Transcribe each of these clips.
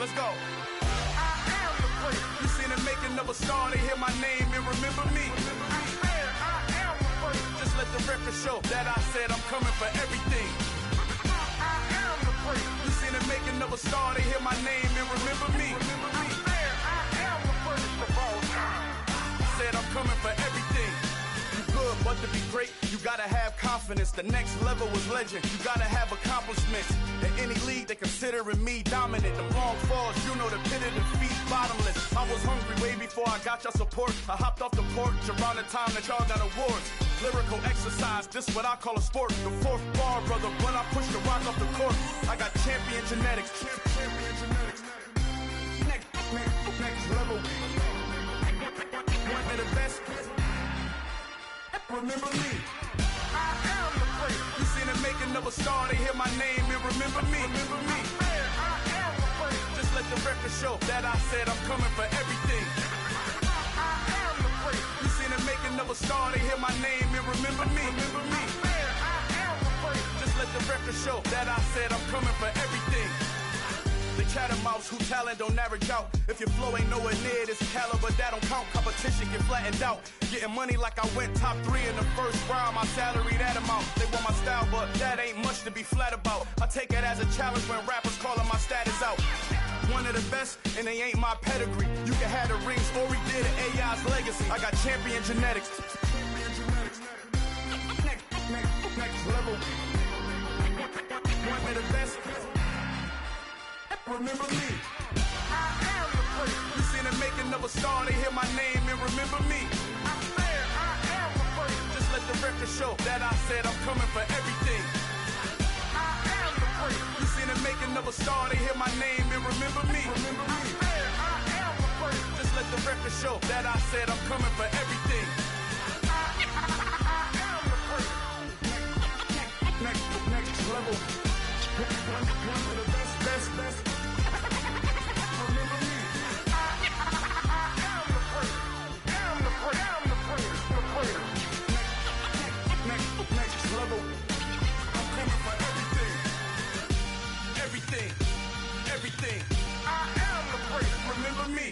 let's go. I am the place. You seen the making of a star, they hear my name and remember me. I am the place. Just let the record show that I said I'm coming for everything. I am the place. You seen the making of a star, they hear my name and remember me. I am the place of all time. Said I'm coming for everything. You good, but to be great, you gotta have confidence. The next level was legend. You gotta have accomplishments. In any league, they considering me dominant. The wrong falls, you know the pit of defeat, bottomless. I was hungry way before I got your support. I hopped off the porch around the time that y'all got awards. Lyrical exercise, this what I call a sport. The fourth bar, brother, when I push the rock off the court. I got champion genetics. Champion genetics. Next level. One of the best. Remember me. I am the place. You seen the making of a star, they hear my name and remember me. Remember me. I am the place. Just let the record show that I said I'm coming for everything. I am the place. You seen the making of a star, they hear my name and remember me. Remember me. I am the place. Just let the record show that I said I'm coming for everything. The chattermouths who talent don't average out. If your flow ain't nowhere near this caliber, that don't count. Competition get flattened out. Getting money like I went top 3 in the first round. My salary that amount. They want my style, but that ain't much to be flat about. I take it as a challenge when rappers calling my status out. One of the best, and they ain't my pedigree. You can have the rings, or we did it, AI's legacy. I got champion genetics. Next level. One of the best. Remember me. I am the place. You seen the making of a star, they hear my name and remember me. I am the place. Just let the record show that I said I'm coming for everything. I am the place. You seen the making of a star, they hear my name and remember me. I am the place. Just let the record show that I said I'm coming for everything. I am the place. Next level. One of the best. Everything. I am the place. Remember me.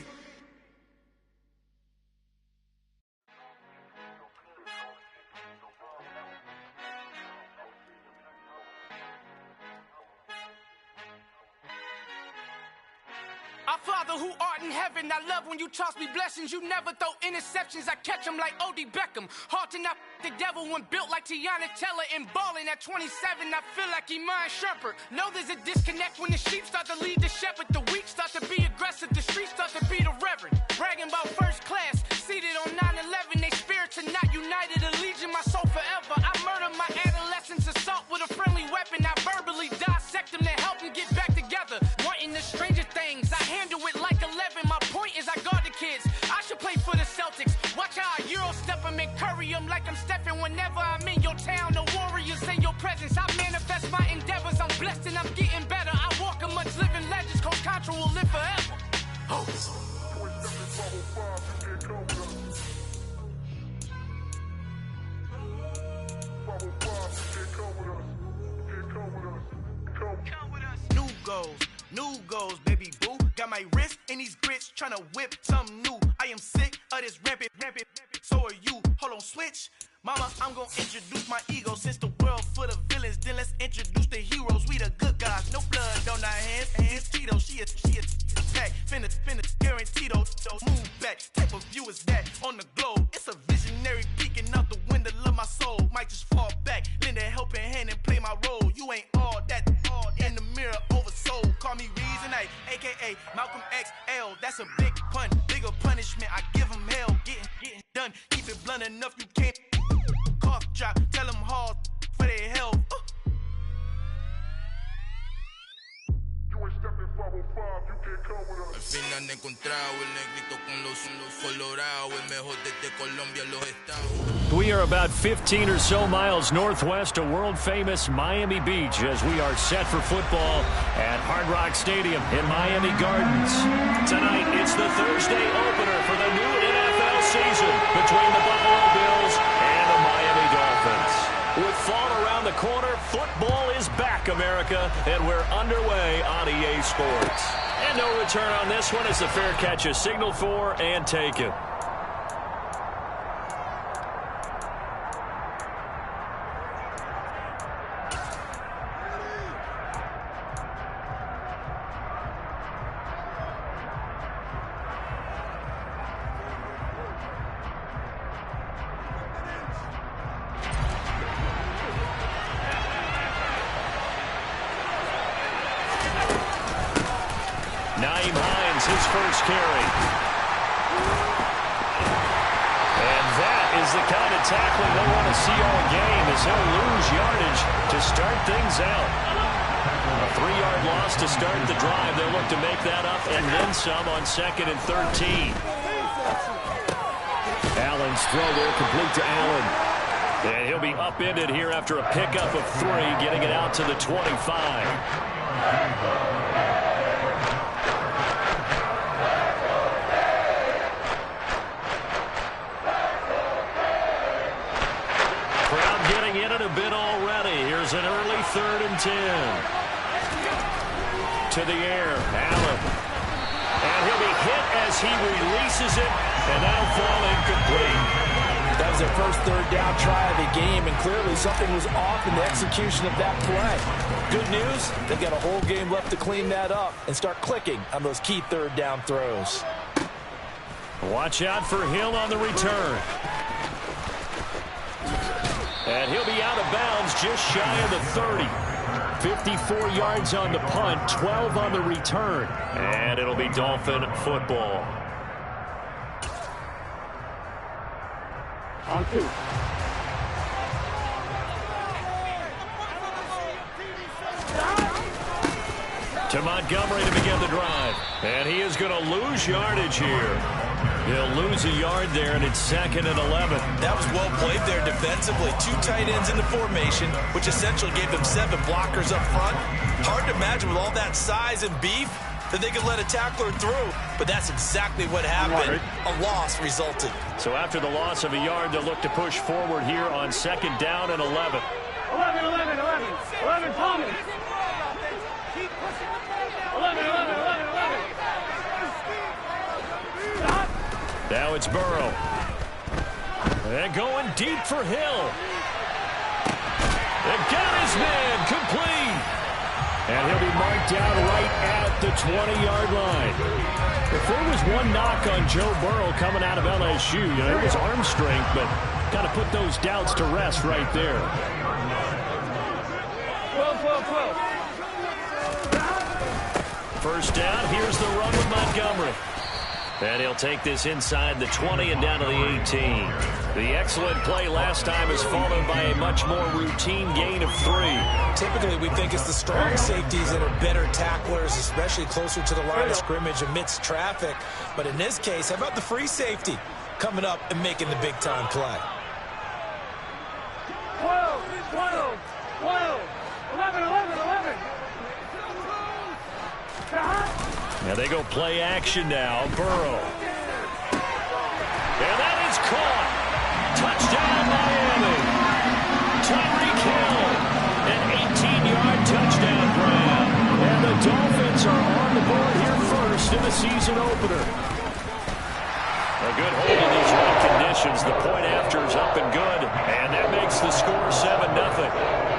Our Father who art in heaven, I love when you toss me blessings. You never throw interceptions, I catch them like O.D. Beckham. Hard to not the devil when built like Tiana Teller and balling at 27. I feel like Iman Shumpert. Know there's a disconnect when the sheep start to lead the shepherd. The weak start to be aggressive, the streets start to be the reverend. Bragging about first class, seated on 9/11. They spirits are not united, a legion, my soul forever. I murder my adolescence, assault with a friendly weapon. I verbally dissect them to help them get back together. Wanting the stranger things, I handle it like 11. My point is I guard the kids. I should play for the Celtics. Watch how I Euro step them and curry them like I'm stepping. Whenever I'm in your town, the Warriors in your presence. I manifest my endeavors. I'm blessed and I'm getting better. I walk amongst living legends. Coach Contra will live forever. Oh. New goals, baby boo. Got my wrist in these grits, tryna whip something new. I am sick of this rampant. So are you. Hold on, switch. Mama, I'm gonna introduce my ego. Since the world full of villains, then let's introduce the heroes. We the good guys, no blood on our hands. It's Tito, she is back. Finna, guaranteed. Move back. Type of view is that on the globe? It's a visionary peeking out the window of my soul. Might just fall back, lend a helping hand and play my role. You ain't all that in the mirror oversold. Call me Reason A, aka Malcolm XL. That's a big pun, bigger punishment. I give him hell, getting done. Keep it blunt enough, you can't cough drop. Tell them hard for their health. Al fin han encontrado el negrito con los colorados, el mejor desde Colombia los estados. We are about 15 or so miles northwest of world-famous Miami Beach as we are set for football at Hard Rock Stadium in Miami Gardens. Tonight, it's the Thursday opener for the new NFL season between the Buffalo Bills and the Miami Dolphins. With fall around the corner, football is back, America, and we're underway on EA Sports. And no return on this one as the fair catch is signaled for and taken. His first carry. And that is the kind of tackling they'll want to see all game as he'll lose yardage to start things out. A 3-yard loss to start the drive. They'll look to make that up and then some on 2nd and 13. Allen's throw there complete to Allen. And he'll be upended here after a pickup of 3, getting it out to the 25. A bit already. Here's an early 3rd and 10. To the air, Allen. And he'll be hit as he releases it, and that'll fall incomplete. That was their first 3rd down try of the game, and clearly something was off in the execution of that play. Good news, they've got a whole game left to clean that up and start clicking on those key 3rd down throws. Watch out for Hill on the return. And he'll be out of bounds just shy of the 30. 54 yards on the punt, 12 on the return. And it'll be Dolphin football. On 2. To Montgomery to begin the drive. And he is going to lose yardage here. He'll lose a yard there, and it's 2nd and 11. That was well played there defensively. 2 tight ends in the formation, which essentially gave them 7 blockers up front. Hard to imagine with all that size and beef that they could let a tackler through, but that's exactly what happened. A loss resulted. So after the loss of a yard, they'll look to push forward here on 2nd down and 11. 11, Thomas. Keep pushing the ball down. 11. Now it's Burrow. And going deep for Hill. And got his man complete. And he'll be marked down right at the 20-yard line. If there was one knock on Joe Burrow coming out of LSU, it was arm strength, but got to put those doubts to rest right there. 12. First down, here's the run with Montgomery. And he'll take this inside the 20 and down to the 18. The excellent play last time is followed by a much more routine gain of 3. Typically, we think it's the strong safeties that are better tacklers, especially closer to the line of scrimmage amidst traffic. But in this case, how about the free safety coming up and making the big-time play? 12, 11. Now they go play action now. Burrow. And that is caught. Touchdown, Miami. Tyreek Hill. An 18-yard touchdown grab. And the Dolphins are on the board here first in the season opener. A good hold in these wet conditions. The point after is up and good. And that makes the score 7-0.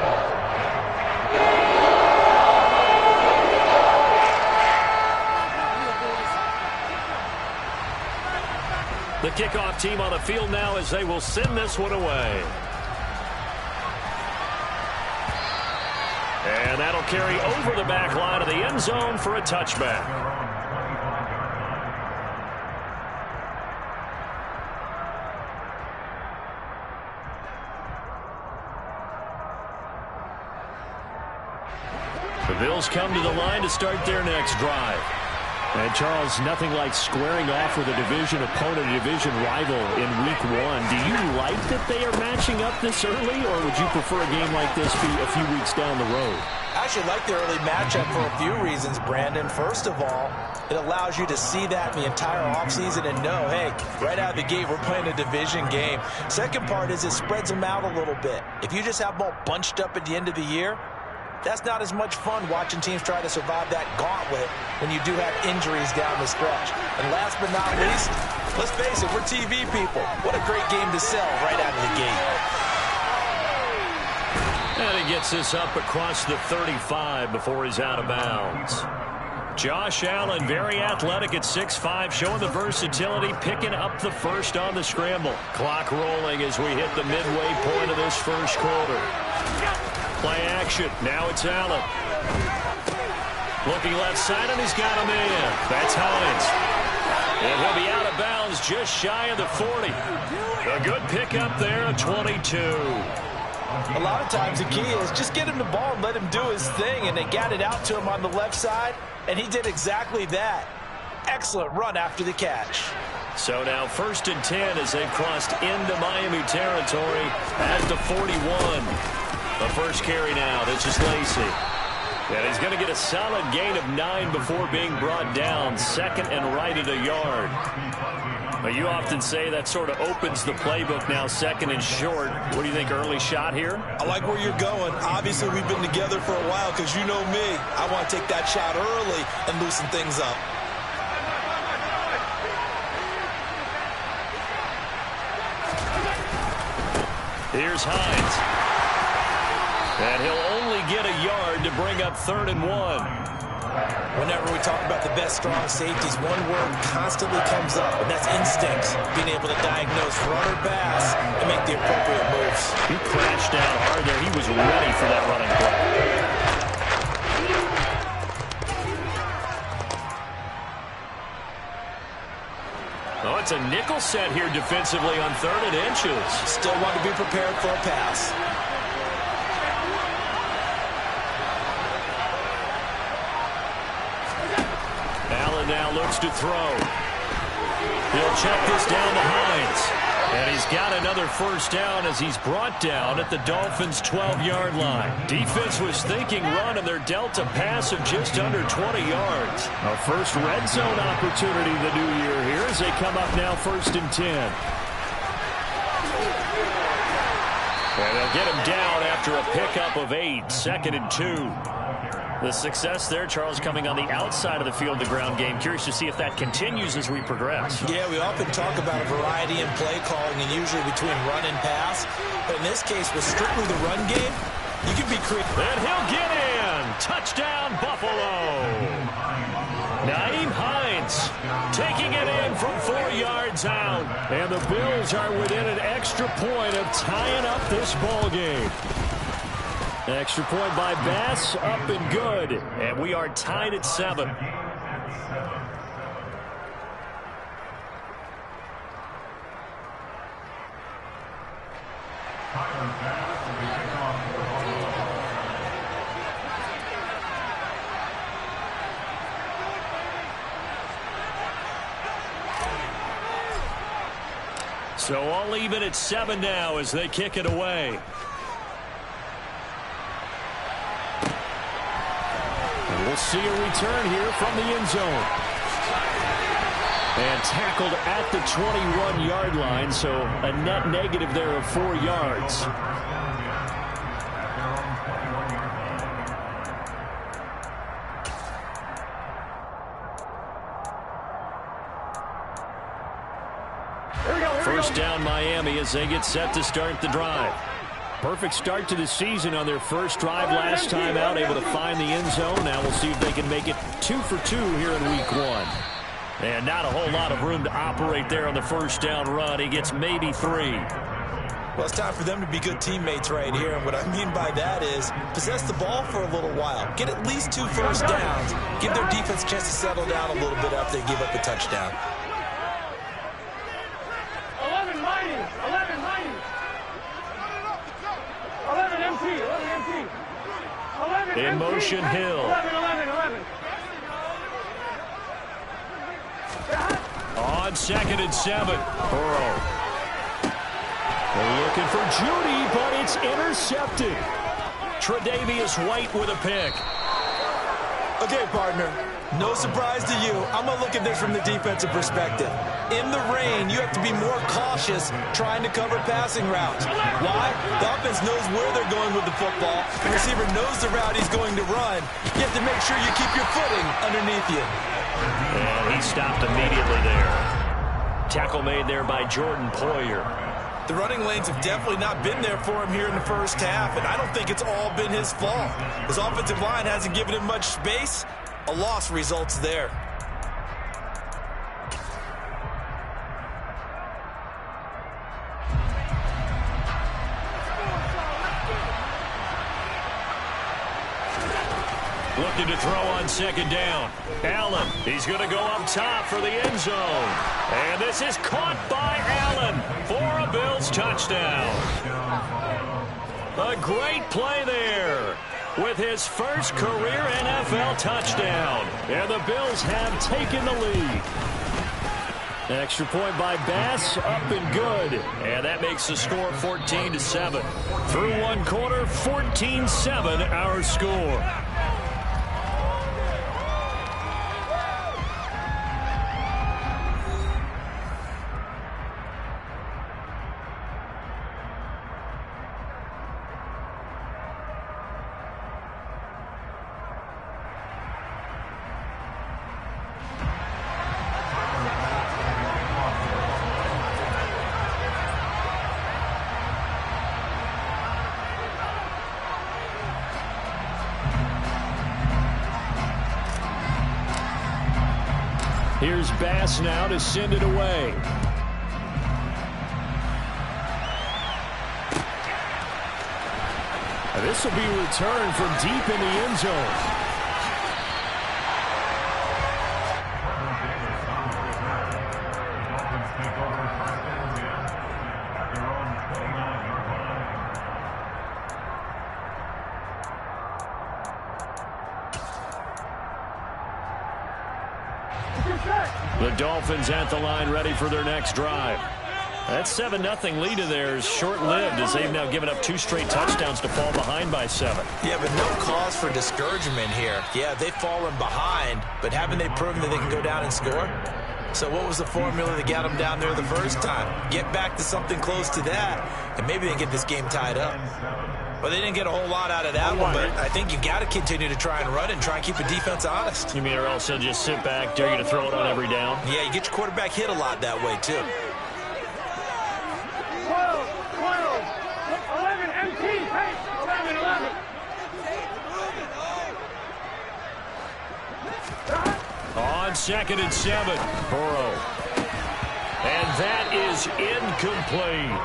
The kickoff team on the field now as they will send this one away. And that'll carry over the back line of the end zone for a touchback. The Bills come to the line to start their next drive. And, Charles, nothing like squaring off with a division opponent, a division rival in Week 1. Do you like that they are matching up this early, or would you prefer a game like this be a few weeks down the road? I actually like the early matchup for a few reasons, Brandon. First of all, it allows you to see that in the entire offseason and know, hey, right out of the gate, we're playing a division game. Second part is it spreads them out a little bit. If you just have them all bunched up at the end of the year, That's not as much fun watching teams try to survive that gauntlet when you do have injuries down the stretch. And last but not least, let's face it, we're TV people. What a great game to sell right out of the gate. And he gets this up across the 35 before he's out of bounds. Josh Allen, very athletic at 6'5", showing the versatility, picking up the first on the scramble. Clock rolling as we hit the midway point of this first quarter. Play action. Now it's Allen. Looking left side, and he's got him in. That's Hines. And he'll be out of bounds just shy of the 40. A good pickup there at 22. A lot of times the key is just get him the ball and let him do his thing, and they got it out to him on the left side, and he did exactly that. Excellent run after the catch. So now 1st and 10 as they've crossed into Miami territory at the 41. The first carry now. This is Lacy. And he's going to get a solid gain of 9 before being brought down. Second and right at a yard. But you often say that sort of opens the playbook now, second and short. What do you think, early shot here? I like where you're going. Obviously, we've been together for a while because you know me. I want to take that shot early and loosen things up. Here's Hines. And he'll only get a yard to bring up 3rd and 1. Whenever we talk about the best strong safeties, one word constantly comes up, and that's instincts. Being able to diagnose run or pass and make the appropriate moves. He crashed down hard there. He was ready for that running play. Oh, it's a nickel set here defensively on 3rd and inches. Still want to be prepared for a pass. Now looks to throw. He'll check this down to Hines. And he's got another first down as he's brought down at the Dolphins' 12-yard line. Defense was thinking run, and they're dealt a pass of just under 20 yards. A first red zone opportunity the new year here as they come up now 1st and 10. And they'll get him down after a pickup of 8, 2nd and 2. The success there, Charles, coming on the outside of the field, the ground game. Curious to see if that continues as we progress. Yeah, we often talk about a variety in play calling and usually between run and pass. But in this case, with strictly the run game, you can be creative. And he'll get in. Touchdown, Buffalo. Nyheim Hines taking it in from 4 yards out. And the Bills are within an extra point of tying up this ball game. Extra point by Bass, up and good. And we are tied at 7. So all even at 7 now as they kick it away. We'll see a return here from the end zone. And tackled at the 21-yard line, so a net negative there of 4 yards. First down Miami as they get set to start the drive. Perfect start to the season on their first drive last time out, able to find the end zone. Now we'll see if they can make it 2 for 2 here in week 1. And not a whole lot of room to operate there on the first down run. He gets maybe 3. Well, it's time for them to be good teammates right here. And what I mean by that is possess the ball for a little while. Get at least 2 first downs. Give their defense a chance to settle down a little bit after they give up a touchdown. 11 mighty. 11 mighty. 11 MT. 11 MT. 11 In MT. motion, Hill. 11. On 2nd and 7. Burrow. They're looking for Judy, but it's intercepted. Tre'Davious White with a pick. Okay, partner. No surprise to you. I'm going to look at this from the defensive perspective. In the rain, you have to be more cautious trying to cover passing routes. Why? The offense knows where they're going with the football. The receiver knows the route he's going to run. You have to make sure you keep your footing underneath you. And he stopped immediately there. Tackle made there by Jordan Poyer. The running lanes have definitely not been there for him here in the first half, and I don't think it's all been his fault. His offensive line hasn't given him much space. A loss results there. Looking to throw on second down. Allen, he's going to go up top for the end zone. And this is caught by Allen for a Bills touchdown. A great play there with his first career NFL touchdown. And the Bills have taken the lead. Extra point by Bass, up and good. And that makes the score 14-7. Through one quarter, 14-7 our score. Here's Bass now to send it away. This will be returned from deep in the end zone. The Dolphins at the line, ready for their next drive. That 7-0 lead of theirs short-lived as they've now given up 2 straight touchdowns to fall behind by 7. Yeah, but no cause for discouragement here. Yeah, they've fallen behind, but haven't they proven that they can go down and score? So what was the formula that got them down there the first time? Get back to something close to that, and maybe they get this game tied up. Well, they didn't get a whole lot out of that one, but I think you got to continue to try and run and try and keep the defense honest. You mean or else they'll just sit back, dare you to throw it on every down? Yeah, you get your quarterback hit a lot that way, too. 12, 11, empty, hey, 11. On 2nd and 7, Burrow. And that is incomplete.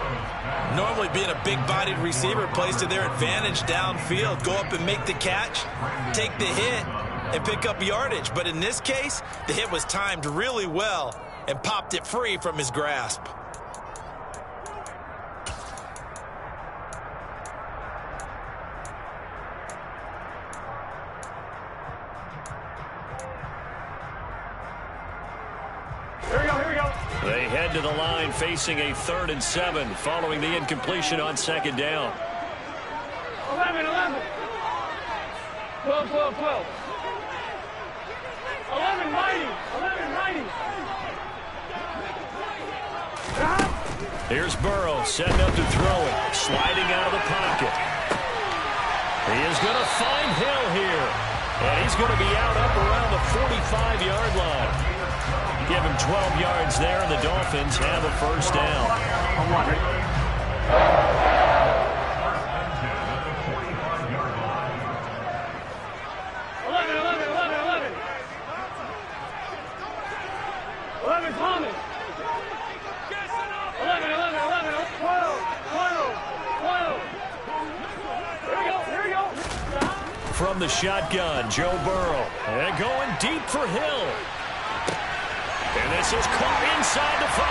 Normally being a big-bodied receiver plays to their advantage downfield. Go up and make the catch, take the hit, and pick up yardage. But in this case, the hit was timed really well and popped it free from his grasp. They head to the line facing a 3rd and 7 following the incompletion on 2nd down. 11, 12, 11, mighty. Here's Burrow setting up to throw it, sliding out of the pocket. He is going to find Hill here, and he's going to be out up around the 45-yard line. Give him 12 yards there, and the Dolphins have a first down. 11, Thomas. 11, 12. Here we go. From the shotgun, Joe Burrow. And going deep for Hill. And this is caught inside the 5.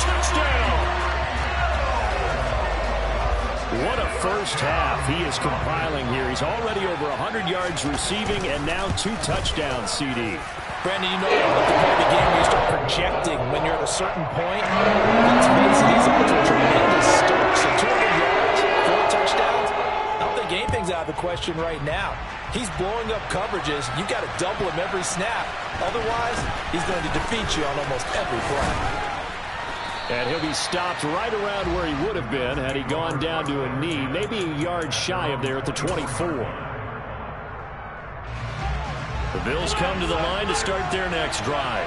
Touchdown! What a first half he is compiling here. He's already over 100 yards receiving and now 2 touchdowns, CD. Brandon, you know at the point of the game where you start projecting when you're at a certain point. Let's face it, he's off to a tremendous start. So 200 yards, 4 touchdowns. I don't think anything's out of the question right now. He's blowing up coverages. You got to double him every snap. Otherwise, he's going to defeat you on almost every play. And he'll be stopped right around where he would have been had he gone down to a knee, maybe a yard shy of there at the 24. The Bills come to the line to start their next drive.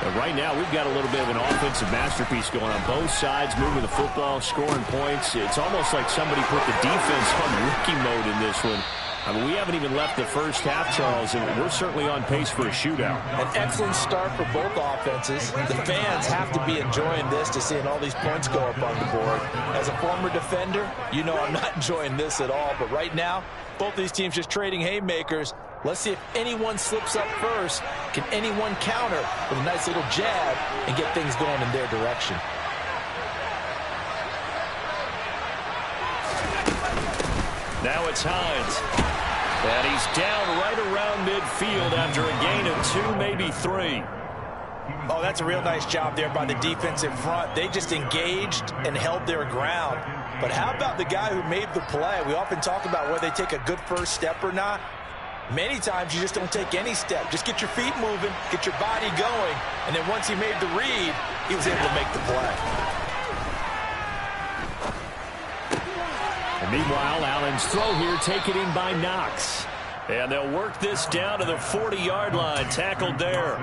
And right now, we've got a little bit of an offensive masterpiece going on both sides, moving the football, scoring points. It's almost like somebody put the defense on rookie mode in this one. I mean, we haven't even left the first half, Charles, and we're certainly on pace for a shootout. An excellent start for both offenses. The fans have to be enjoying this to seeing all these points go up on the board. As a former defender, you know I'm not enjoying this at all. But right now, both these teams just trading haymakers. Let's see if anyone slips up first. Can anyone counter with a nice little jab and get things going in their direction? Now it's Hines. And he's down right around midfield after a gain of 2, maybe 3. Oh, that's a real nice job there by the defensive front. They just engaged and held their ground. But how about the guy who made the play? We often talk about whether they take a good first step or not. Many times you just don't take any step. Just get your feet moving, get your body going, and then once he made the read, he was able to make the play. And meanwhile, Allen's throw here taken in by Knox. And they'll work this down to the 40-yard line. Tackled there.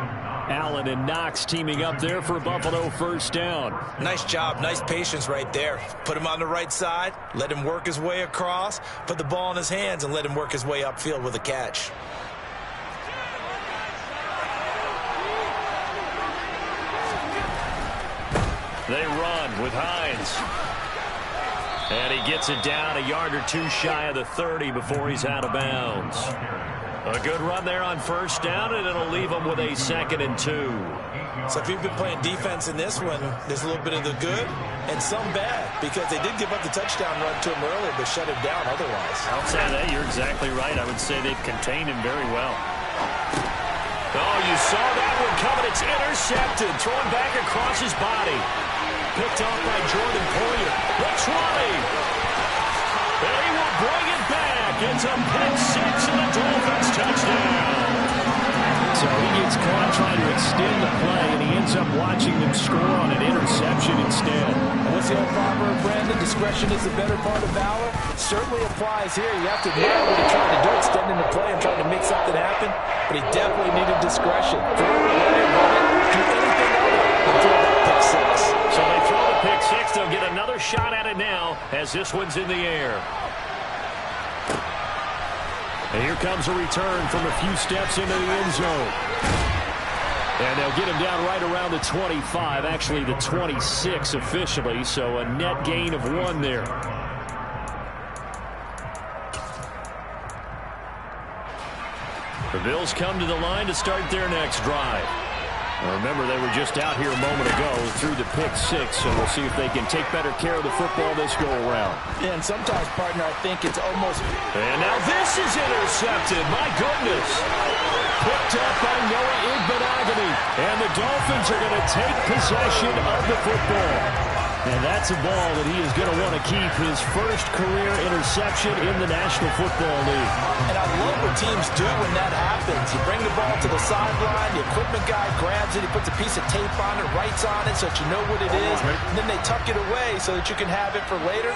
Allen and Knox teaming up there for a Buffalo first down. Nice job. Nice patience right there. Put him on the right side. Let him work his way across. Put the ball in his hands and let him work his way upfield with a catch. They run with Hines. And he gets it down a yard or 2 shy of the 30 before he's out of bounds. A good run there on first down, and it'll leave him with a 2nd and 2. So if you've been playing defense in this one, there's a little bit of the good and some bad, because they did give up the touchdown run to him earlier, but shut him down otherwise. Outside of that, you're exactly right. I would say they've contained him very well. Oh, you saw that one coming. It's intercepted. Thrown back across his body. Picked off by Jordan Poyer. The 20. And he will bring it back. It's a pick 6 and a Dolphins touchdown. So he gets caught trying to extend the play, and he ends up watching them score on an interception instead. And what's the old proverb, Brandon? Discretion is the better part of valor. Certainly applies here. You have to admire what he tried to do, extending the play and trying to make something happen. But he definitely needed discretion. Throw it away, run it, do anything other than throw that pick 6. So they throw the pick 6. They'll get another shot at it now as this one's in the air. And here comes a return from a few steps into the end zone. And they'll get him down right around the 25, actually the 26 officially, so a net gain of 1 there. The Bills come to the line to start their next drive. Now remember, they were just out here a moment ago through the pick 6, so we'll see if they can take better care of the football this go-around. Yeah, and sometimes, partner, I think it's almost... And now this is intercepted. My goodness. Picked up by Noah Igbinoghene. And the Dolphins are going to take possession of the football. And that's a ball that he is going to want to keep, his first career interception in the National Football League. And I love what teams do when that happens. You bring the ball to the sideline, the equipment guy grabs it, he puts a piece of tape on it, writes on it so that you know what it is, and then they tuck it away so that you can have it for later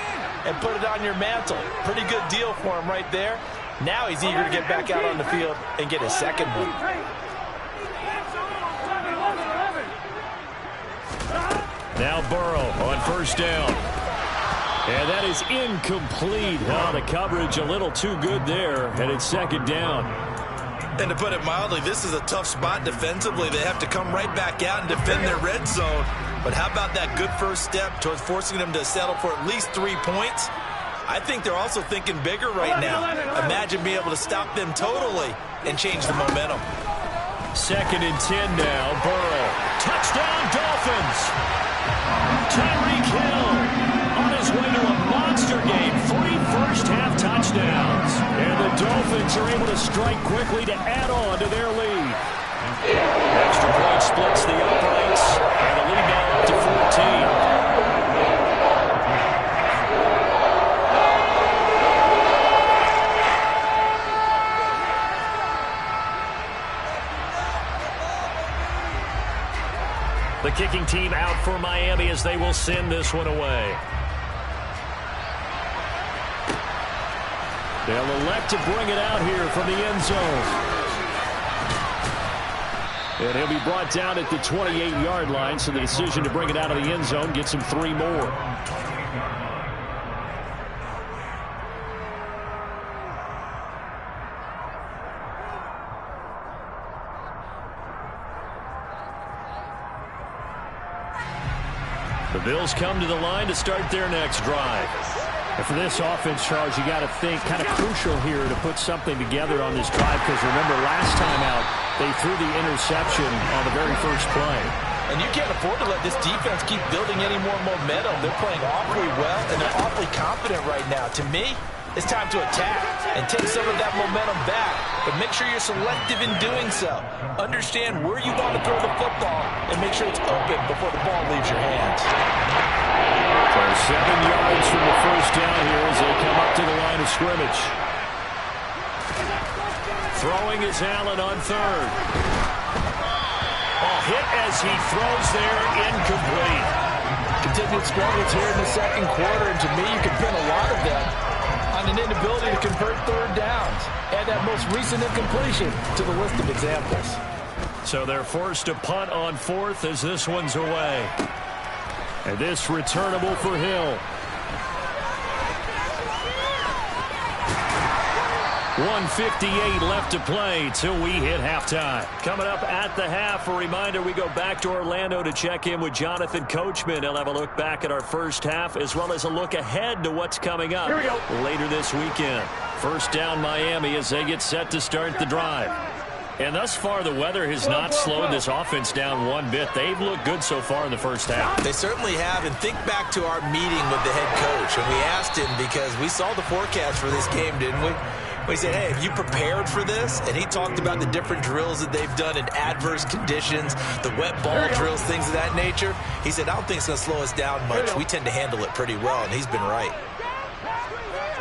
and put it on your mantle. Pretty good deal for him right there. Now he's eager to get back out on the field and get his second one. Now Burrow on first down. And that is incomplete. Oh, the coverage a little too good there, and it's 2nd down. And to put it mildly, this is a tough spot defensively. They have to come right back out and defend their red zone. But how about that good first step towards forcing them to settle for at least 3 points? I think they're also thinking bigger right now. Imagine being able to stop them totally and change the momentum. 2nd and 10 now. Burrow. Touchdown, Dolphins. Tyreek Hill on his way to a monster game. 3 first-half touchdowns. And the Dolphins are able to strike quickly to add on to their lead. Extra point splits the uprights. And the lead now up to 14. kicking team out for Miami as they will send this one away. They'll elect to bring it out here from the end zone. And he'll be brought down at the 28-yard line, so the decision to bring it out of the end zone gets him 3 more. The Bills come to the line to start their next drive. And for this offense, Charles, you got to think kind of crucial here to put something together on this drive, because remember last time out they threw the interception on the very first play. And you can't afford to let this defense keep building any more momentum. They're playing awfully well, and they're awfully confident right now. To me, it's time to attack and take some of that momentum back, but make sure you're selective in doing so. Understand where you want to throw the football and make sure it's open before the ball leaves your hands. So 7 yards from the first down here as they come up to the line of scrimmage. Throwing is Allen on third. Hit as he throws there, incomplete. Continued struggles here in the second quarter, and to me, you can pin a lot of them on an inability to convert third downs. Add that most recent incompletion to the list of examples. So they're forced to punt on fourth as this one's away. And this returnable for Hill. 1:58 left to play till we hit halftime. Coming up at the half, a reminder, we go back to Orlando to check in with Jonathan Coachman. He'll have a look back at our first half as well as a look ahead to what's coming up later this weekend. First down Miami as they get set to start the drive. And thus far, the weather has not slowed this offense down one bit. They've looked good so far in the first half. They certainly have, and think back to our meeting with the head coach, and we asked him because we saw the forecast for this game, didn't we? We said, hey, have you prepared for this? And he talked about the different drills that they've done in adverse conditions, the wet ball drills, things of that nature. He said, I don't think it's going to slow us down much. We tend to handle it pretty well, and he's been right.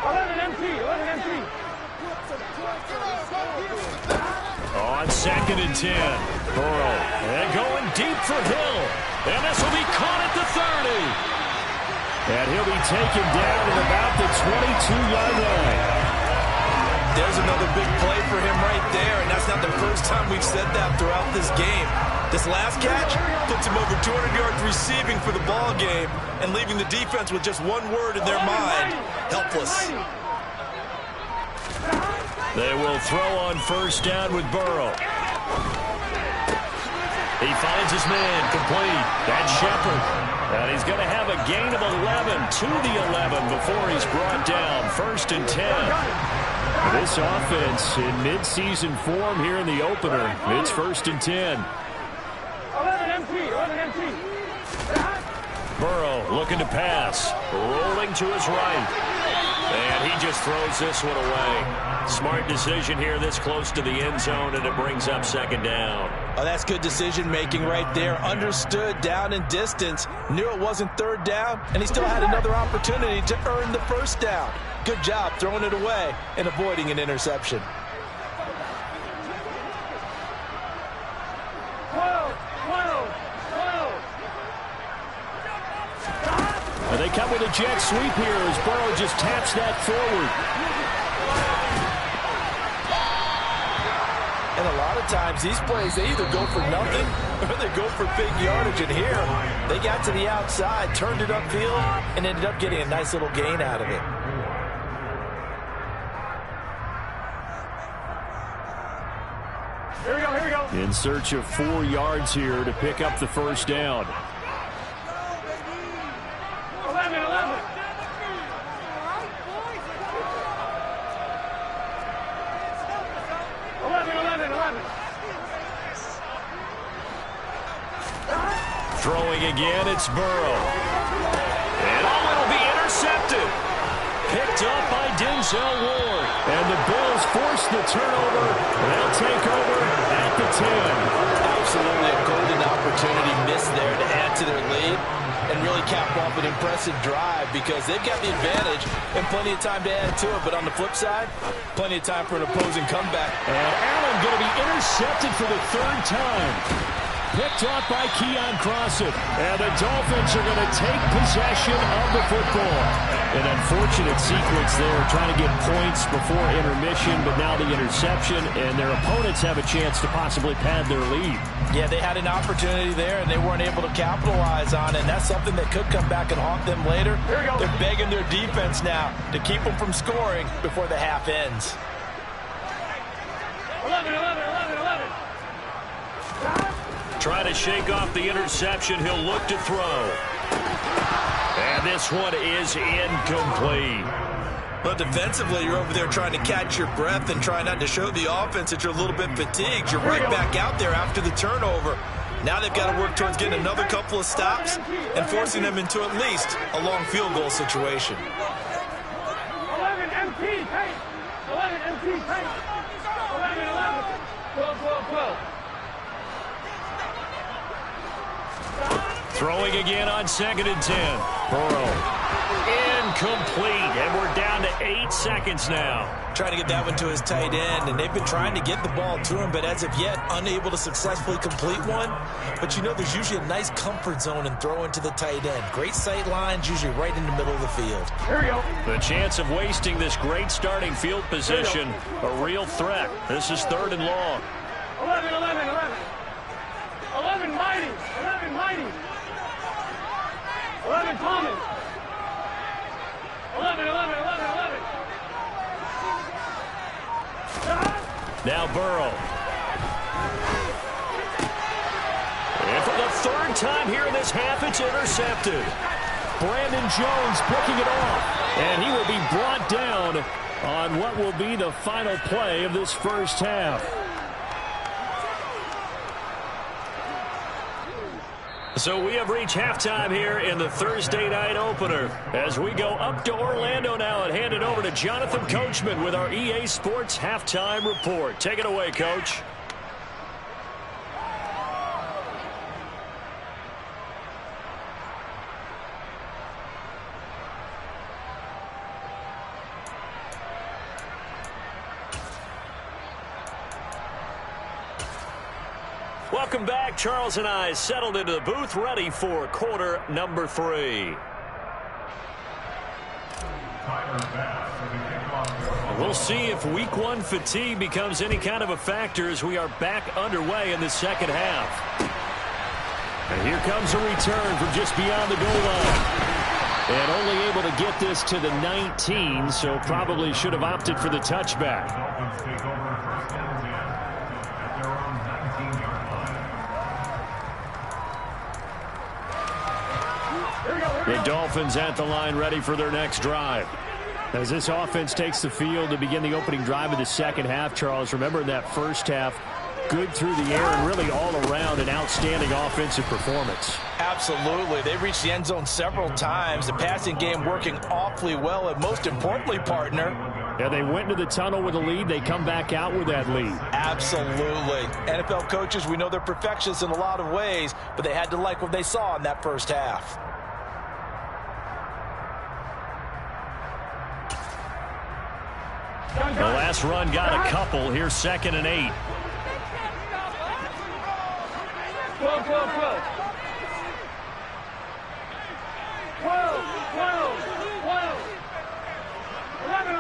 11 MT. On 2nd and 10, Burrow. And going deep for Hill. And this will be caught at the 30. And he'll be taken down at about the 22-yard line. There's another big play for him right there, and that's not the first time we've said that throughout this game. This last catch puts him over 200 yards receiving for the ball game and leaving the defense with just one word in their mind: helpless. They will throw on first down with Burrow. He finds his man, complete. That's Shepard. And he's going to have a gain of 11 to the 11 before he's brought down. 1st and 10. This offense in mid-season form here in the opener. It's 1st and 10. 11 MT. Burrow looking to pass. Rolling to his right. And he just throws this one away. Smart decision here this close to the end zone, and it brings up 2nd down. Oh, that's good decision-making right there. Understood down and distance. Knew it wasn't 3rd down, and he still had another opportunity to earn the 1st down. Good job throwing it away and avoiding an interception. 12. And they come with a jet sweep here as Burrow just taps that forward. And a lot of times these plays, they either go for nothing or they go for big yardage. And here, they got to the outside, turned it upfield, and ended up getting a nice little gain out of it. Here we go. In search of 4 yards here to pick up the 1st down. 11. Throwing again, it's Burrow. And it'll be intercepted. Picked up by Denzel Ward. And the Bills force the turnover. They'll take over at the 10. Absolutely a golden opportunity missed there to add to their lead and really cap off an impressive drive, because they've got the advantage and plenty of time to add to it. But on the flip side, plenty of time for an opposing comeback. And Allen going to be intercepted for the 3rd time. picked off by Keon Crossett. And the Dolphins are going to take possession of the football. An unfortunate sequence there, trying to get points before intermission, but now the interception, and their opponents have a chance to possibly pad their lead. Yeah, they had an opportunity there, and they weren't able to capitalize on it, and that's something that could come back and haunt them later. They're begging their defense now to keep them from scoring before the half ends. 11. Trying to shake off the interception. He'll look to throw. And this one is incomplete. Well, defensively, you're over there trying to catch your breath and try not to show the offense that you're a little bit fatigued. You're right back out there after the turnover. Now they've got to work towards getting another couple of stops and forcing them into at least a long field goal situation. 11 MT, pace. 11 MT, pace. 11. 12. Throwing again on 2nd and 10. Burrow. Incomplete. And we're down to 8 seconds now. Trying to get that one to his tight end, and they've been trying to get the ball to him, but as of yet, unable to successfully complete one. But you know, there's usually a nice comfort zone in throwing to the tight end. Great sight lines, usually right in the middle of the field. Here we go. The chance of wasting this great starting field position, a real threat. This is 3rd and long. 11 mighty. 11 Thomas. 11. Now Burrow. And for the 3rd time here in this half, it's intercepted. Brandon Jones picking it off. And he will be brought down on what will be the final play of this first half. So we have reached halftime here in the Thursday night opener. As we go up to Orlando now and hand it over to Jonathan Coachman with our EA Sports Halftime Report. Take it away, Coach. Welcome back. Charles and I settled into the booth, ready for quarter number 3. We'll see if week 1 fatigue becomes any kind of a factor as we are back underway in the second half. And here comes a return from just beyond the goal line. And only able to get this to the 19, so probably should have opted for the touchback. The Dolphins at the line, ready for their next drive. As this offense takes the field to begin the opening drive of the second half, Charles, remember in that first half, good through the air and really all around an outstanding offensive performance. Absolutely. They reached the end zone several times. The passing game working awfully well, and most importantly, partner. Yeah, they went into the tunnel with a lead. They come back out with that lead. Absolutely. NFL coaches, we know they're perfectionists in a lot of ways, but they had to like what they saw in that first half. The last run got a couple. Here's 2nd and 8. 12. 11.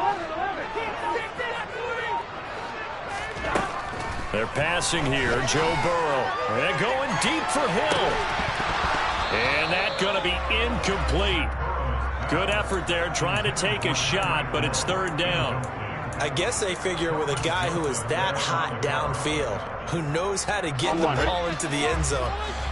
They're passing here. Joe Burrow. And going deep for Hill. And that's going to be incomplete. Good effort there, trying to take a shot, but it's 3rd down. I guess they figure with a guy who is that hot downfield, who knows how to get the ball into the end zone,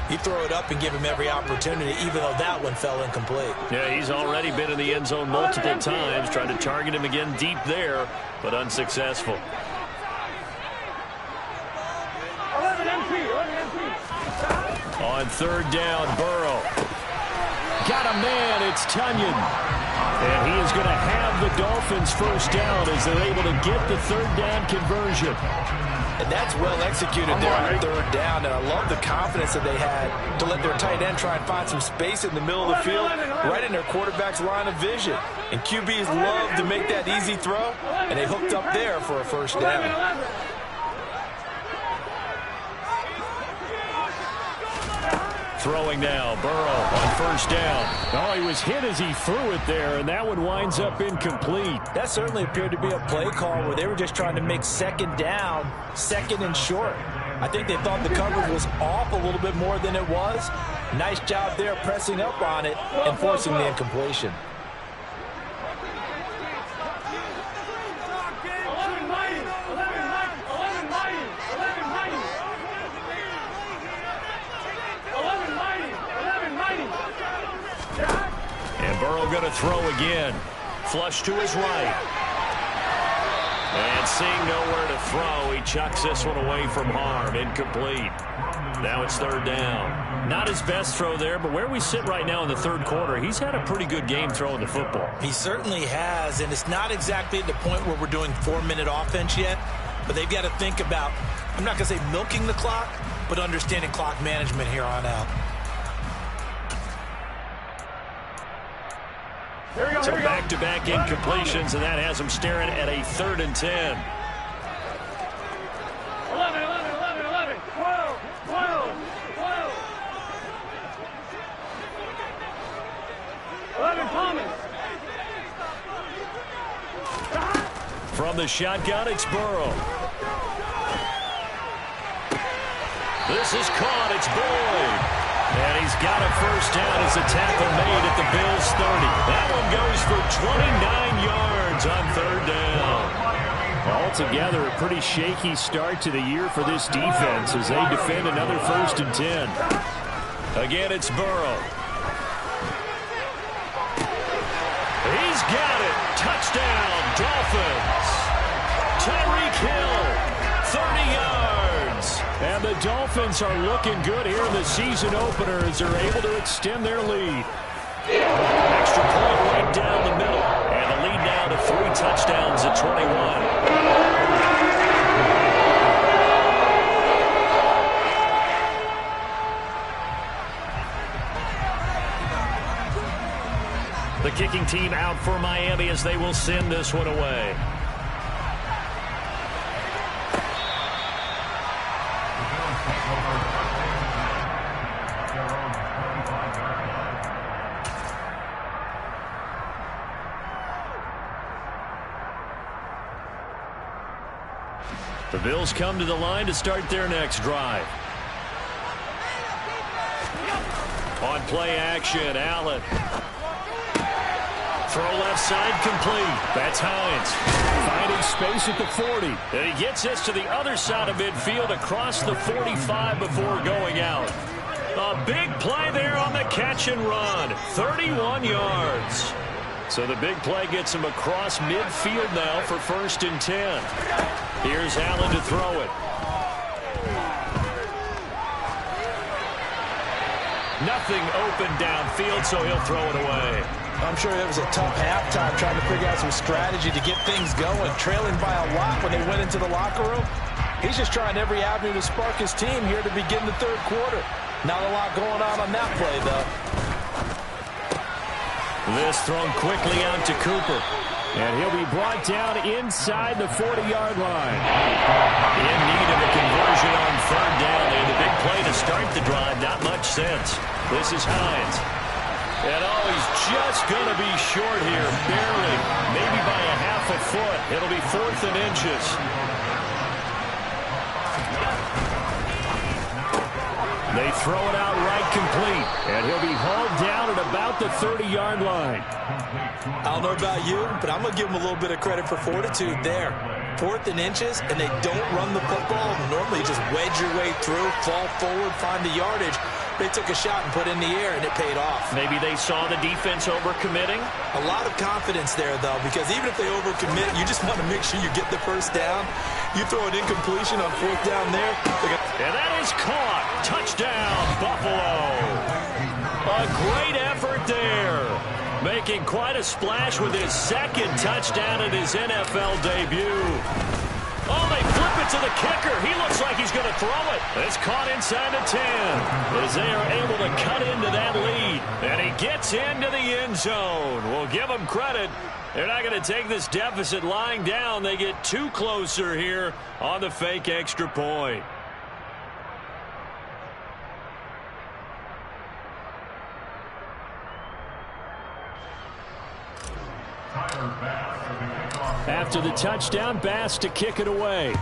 you throw it up and give him every opportunity, even though that one fell incomplete. Yeah, he's already been in the end zone multiple times, trying to target him again deep there, but unsuccessful. 11 MT. On 3rd down, Burrow. Got a man, it's Tunyon. And he is going to have the Dolphins first down as they're able to get the 3rd down conversion. And that's well executed there on 3rd down. And I love the confidence that they had to let their tight end try and find some space in the middle of the field, right in their quarterback's line of vision. And QBs love to make that easy throw, and they hooked up there for a first down. throwing now. Burrow on first down. Oh, he was hit as he threw it there, and that one winds up incomplete. That certainly appeared to be a play call where they were just trying to make second down, second and short. I think they thought the coverage was off a little bit more than it was. Nice job there pressing up on it and forcing the incompletion. Burrow going to throw again. Flush to his right. And seeing nowhere to throw, he chucks this one away from harm. Incomplete. Now it's third down. Not his best throw there, but where we sit right now in the third quarter, he's had a pretty good game throwing the football. He certainly has, and it's not exactly at the point where we're doing 4-minute offense yet, but they've got to think about, I'm not going to say milking the clock, but understanding clock management here on out. So back-to-back incompletions, and that has him staring at a 3rd and 10. 11, 12, 12, 12. 11, Thomas. From the shotgun, it's Burrow. This is caught. It's Boyd. And he's got a first down as a tackle made at the Bills' 30. That one goes for 29 yards on 3rd down. Altogether, a pretty shaky start to the year for this defense as they defend another 1st and 10. Again, it's Burrow. He's got it. Touchdown, Dolphins. Tyreek Hill, 30 yards. And the Dolphins are looking good here in the season opener as they're able to extend their lead. Extra point right down the middle. And the lead now to 3 touchdowns at 21. The kicking team out for Miami as they will send this one away. The Bills come to the line to start their next drive. On play action, Allen. Throw left side complete. That's Hines. Finding space at the 40. And he gets this to the other side of midfield across the 45 before going out. A big play there on the catch and run. 31 yards. So the big play gets him across midfield now for 1st and 10. Here's Allen to throw it. Nothing open downfield, so he'll throw it away. I'm sure it was a tough halftime trying to figure out some strategy to get things going. Trailing by a lot when they went into the locker room. He's just trying every avenue to spark his team here to begin the 3rd quarter. Not a lot going on that play, though. This thrown quickly out to Cooper. And he'll be brought down inside the 40-yard line. In need of a conversion on 3rd down. They had the big play to start the drive. Not much sense. This is Hines. And oh, he's just going to be short here. Barely. Maybe by a half a foot. It'll be 4th and inches. They throw it out right complete. And he'll be hauled down at about the 30-yard line. I don't know about you, but I'm going to give him a little bit of credit for fortitude there. 4th and inches, and they don't run the football. Normally you just wedge your way through, fall forward, find the yardage. They took a shot and put it in the air, and it paid off. Maybe they saw the defense overcommitting. A lot of confidence there, though, because even if they overcommit, you just want to make sure you get the first down. You throw an incompletion on 4th down there. And that is caught. Touchdown, Buffalo. A great effort there. Making quite a splash with his 2nd touchdown in his NFL debut. Oh, they flip it to the kicker. He looks like he's going to throw it. It's caught inside the 10 as they are able to cut into that lead. And he gets into the end zone. We'll give him credit. They're not going to take this deficit lying down. They get 2 closer here on the fake extra point. After the touchdown, Bass to kick it away.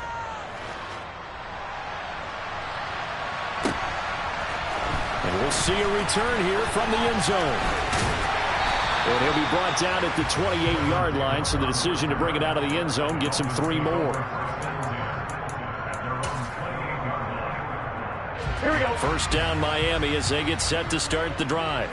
And we'll see a return here from the end zone. And he'll be brought down at the 28-yard line, so the decision to bring it out of the end zone gets him 3 more. Here we go. First down, Miami, as they get set to start the drive.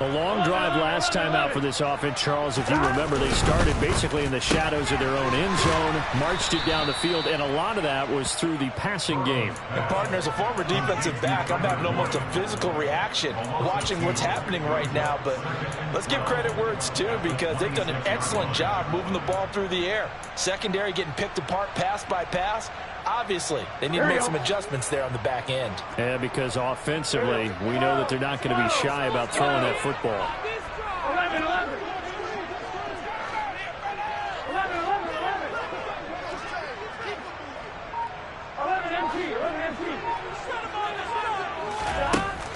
A long drive last time out for this offense, Charles. If you remember, they started basically in the shadows of their own end zone, marched it down the field, and a lot of that was through the passing game. And partner, as a former defensive back, I'm having almost a physical reaction watching what's happening right now. But let's give credit where it's due, because they've done an excellent job moving the ball through the air. Secondary getting picked apart pass by pass. Obviously, they need to make some adjustments there on the back end. Yeah, because offensively, we know that they're not going to be shy about throwing that football. 11.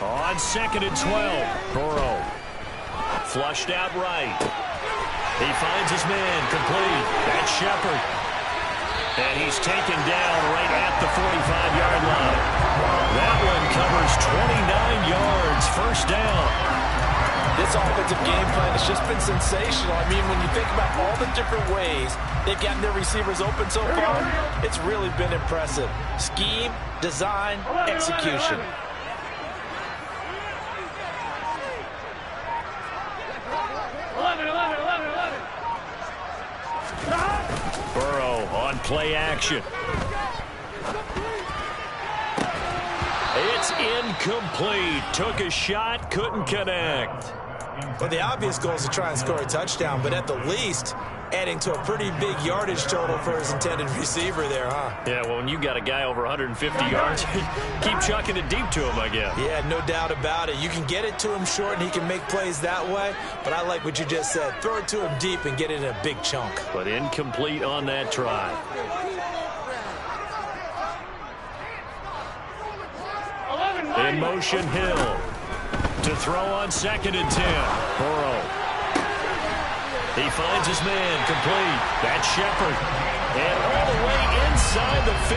On 2nd and 12, Burrow. Flushed out right. He finds his man, complete. That's Shepard. And he's taken down right at the 45-yard line. That one covers 29 yards, first down. This offensive game plan has just been sensational. I mean, when you think about all the different ways they've gotten their receivers open so far, it's really been impressive. Scheme, design, execution. Burrow on play action. It's incomplete. Took a shot, couldn't connect. Well, the obvious goal is to try and score a touchdown, but at the least, adding to a pretty big yardage total for his intended receiver there, huh? Yeah, well, when you got a guy over 150 yards, keep chucking it deep to him, I guess. Yeah, no doubt about it. You can get it to him short, and he can make plays that way, but I like what you just said. Throw it to him deep and get it in a big chunk. But incomplete on that try. In motion, Hill. To throw on 2nd and 10. Burrow. He finds his man, complete. That's Shepard. And all the way inside the 15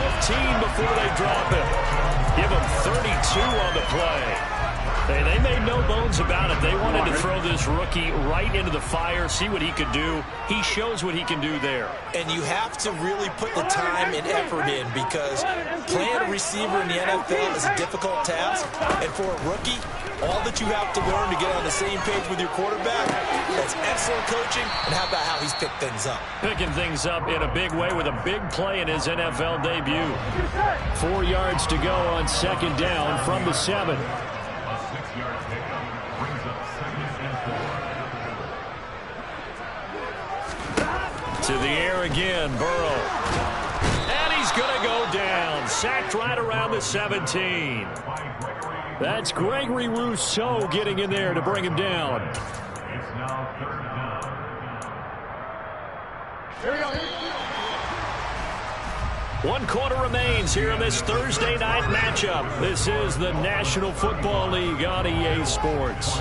before they drop him. Give him 32 on the play. Hey, they made no bones about it. They wanted to throw this rookie right into the fire, see what he could do. He shows what he can do there. And you have to really put the time and effort in, because playing a receiver in the NFL is a difficult task. And for a rookie, all that you have to learn to get on the same page with your quarterback, that's excellent coaching. And how about how he's picked things up? Picking things up in a big way with a big play in his NFL debut. 4 yards to go on 2nd down from the 7. To the air again, Burrow. And he's going to go down. Sacked right around the 17. That's Gregory Rousseau getting in there to bring him down. Here we go. 1 quarter remains here in this Thursday night matchup. This is the National Football League on EA Sports.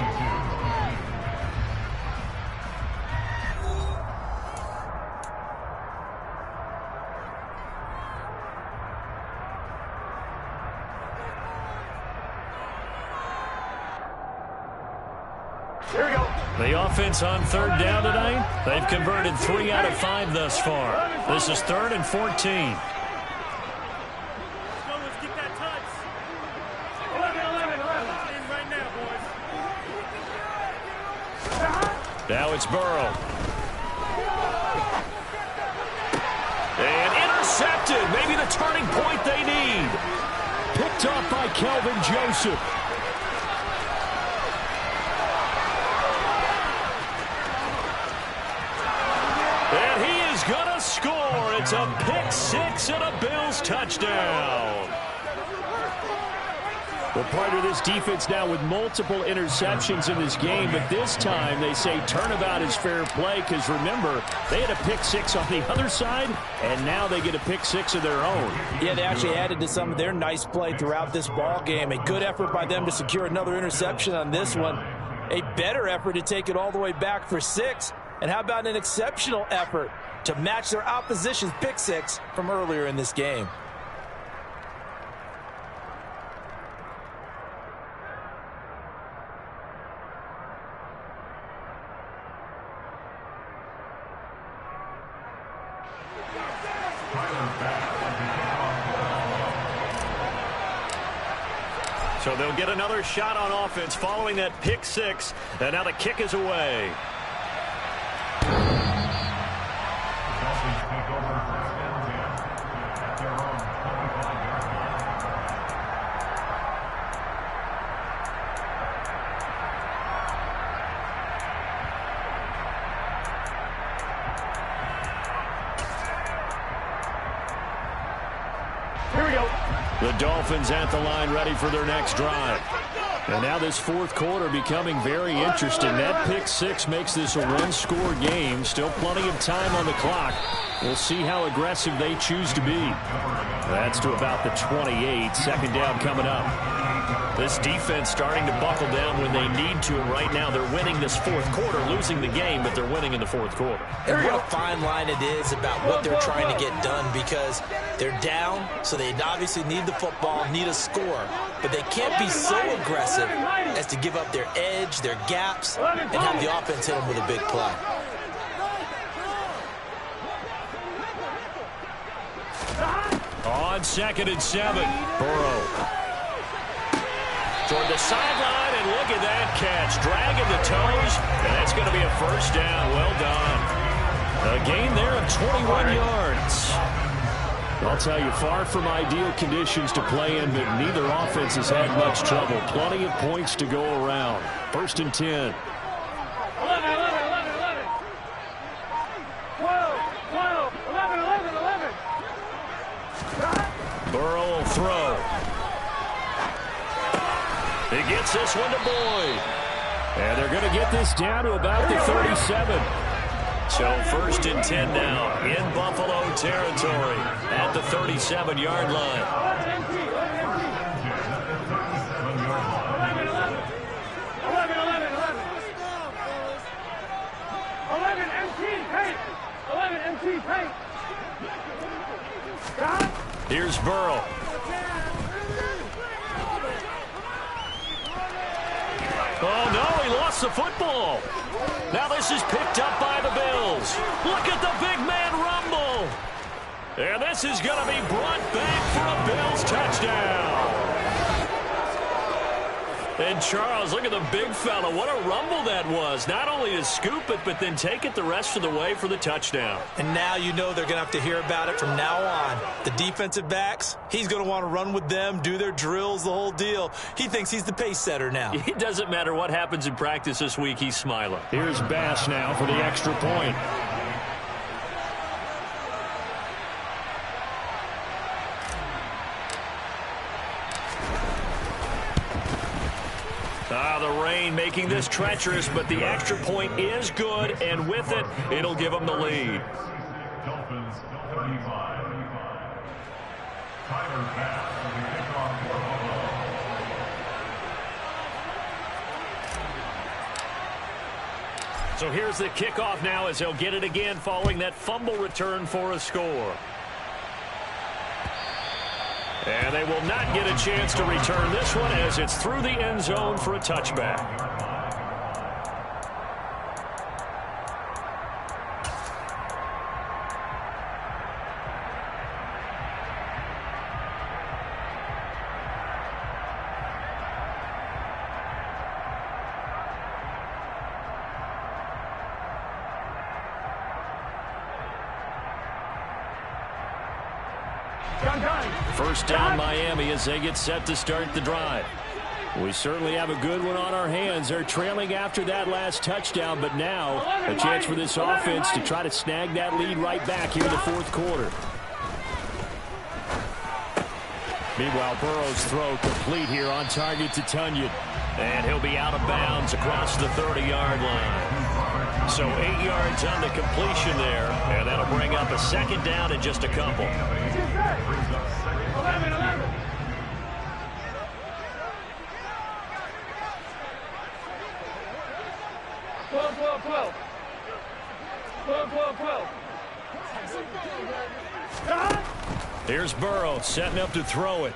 Here we go. The offense on 3rd down tonight, they've converted 3 out of 5 thus far. This is 3rd and 14. Let's get that touch. 11. In right now, boys. Now it's Burrow. And intercepted. Maybe the turning point they need. Picked off by Kelvin Joseph. And he is going to score. It's a pick-6 and a Bills touchdown. Well, part of this defense now with multiple interceptions in this game, but this time they say turnabout is fair play, because remember, they had a pick-6 on the other side, and now they get a pick-6 of their own. Yeah, they actually added to some of their nice play throughout this ball game. A good effort by them to secure another interception on this one. A better effort to take it all the way back for 6. And how about an exceptional effort to match their opposition's pick six from earlier in this game? So they'll get another shot on offense following that pick six. And now the kick is away. The Dolphins at the line ready for their next drive. And now this fourth quarter becoming very interesting. That pick six makes this a one-score game. Still plenty of time on the clock. We'll see how aggressive they choose to be. That's to about the 28. Second down coming up. This defense starting to buckle down when they need to, and right now they're winning this fourth quarter, losing the game, but they're winning in the fourth quarter. And what a fine line it is about what they're trying to get done, because they're down, so they obviously need the football, need a score, but they can't be so aggressive as to give up their edge, their gaps, and have the offense hit them with a big play. On 2nd and 7, Burrow toward the sideline, and look at that catch. Dragging the toes, and that's going to be a first down. Well done. A gain there of 21 yards. I'll tell you, far from ideal conditions to play in, but neither offense has had much trouble. Plenty of points to go around. 1st and 10. 11, 11, 11. 12, 12, 11, 11, 11. Burrow will throw. He gets this one to Boyd. And they're going to get this down to about the 37. So 1st and 10 now in Buffalo territory at the 37-yard line. 11, 11, 11. 11 MT paint. 11 MT paint. Here's Burrow. Oh, no, he lost the football. Now this is picked up by the Bills. Look at the big man rumble. And this is going to be brought back for a Bills touchdown. And Charles, look at the big fella. What a rumble that was. Not only to scoop it, but then take it the rest of the way for the touchdown. And now you know they're going to have to hear about it from now on. The defensive backs, he's going to want to run with them, do their drills, the whole deal. He thinks he's the pace setter now. It doesn't matter what happens in practice this week, he's smiling. Here's Bass now for the extra point. The rain making this treacherous, but the extra point is good, and with it, it'll give them the lead. Dolphins 35. Tyler Bass with the kickoff for Buffalo. So here's the kickoff now as they'll get it again following that fumble return for a score. And they will not get a chance to return this one as it's through the end zone for a touchback. First down Miami as they get set to start the drive. We certainly have a good one on our hands. They're trailing after that last touchdown, but now a chance for this offense to try to snag that lead right back here in the fourth quarter. Meanwhile, Burrow's throw complete here on target to Tunyon. And he'll be out of bounds across the 30-yard line. So 8 yards on the completion there, and that'll bring up a second down in just a couple. 11, 11. Twelve. Here's Burrow setting up to throw it.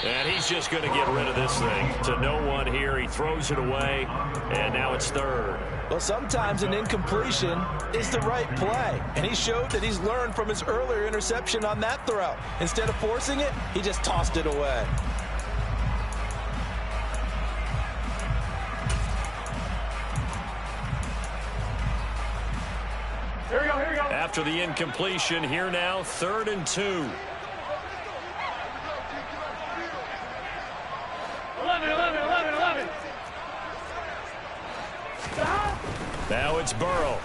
And he's just going to get rid of this thing to no one here. He throws it away, and now it's third. Well, sometimes an incompletion is the right play, and he showed that he's learned from his earlier interception on that throw. Instead of forcing it, he just tossed it away. Here we go. After the incompletion, here now, 3rd and 2. 11. Now it's Burrow.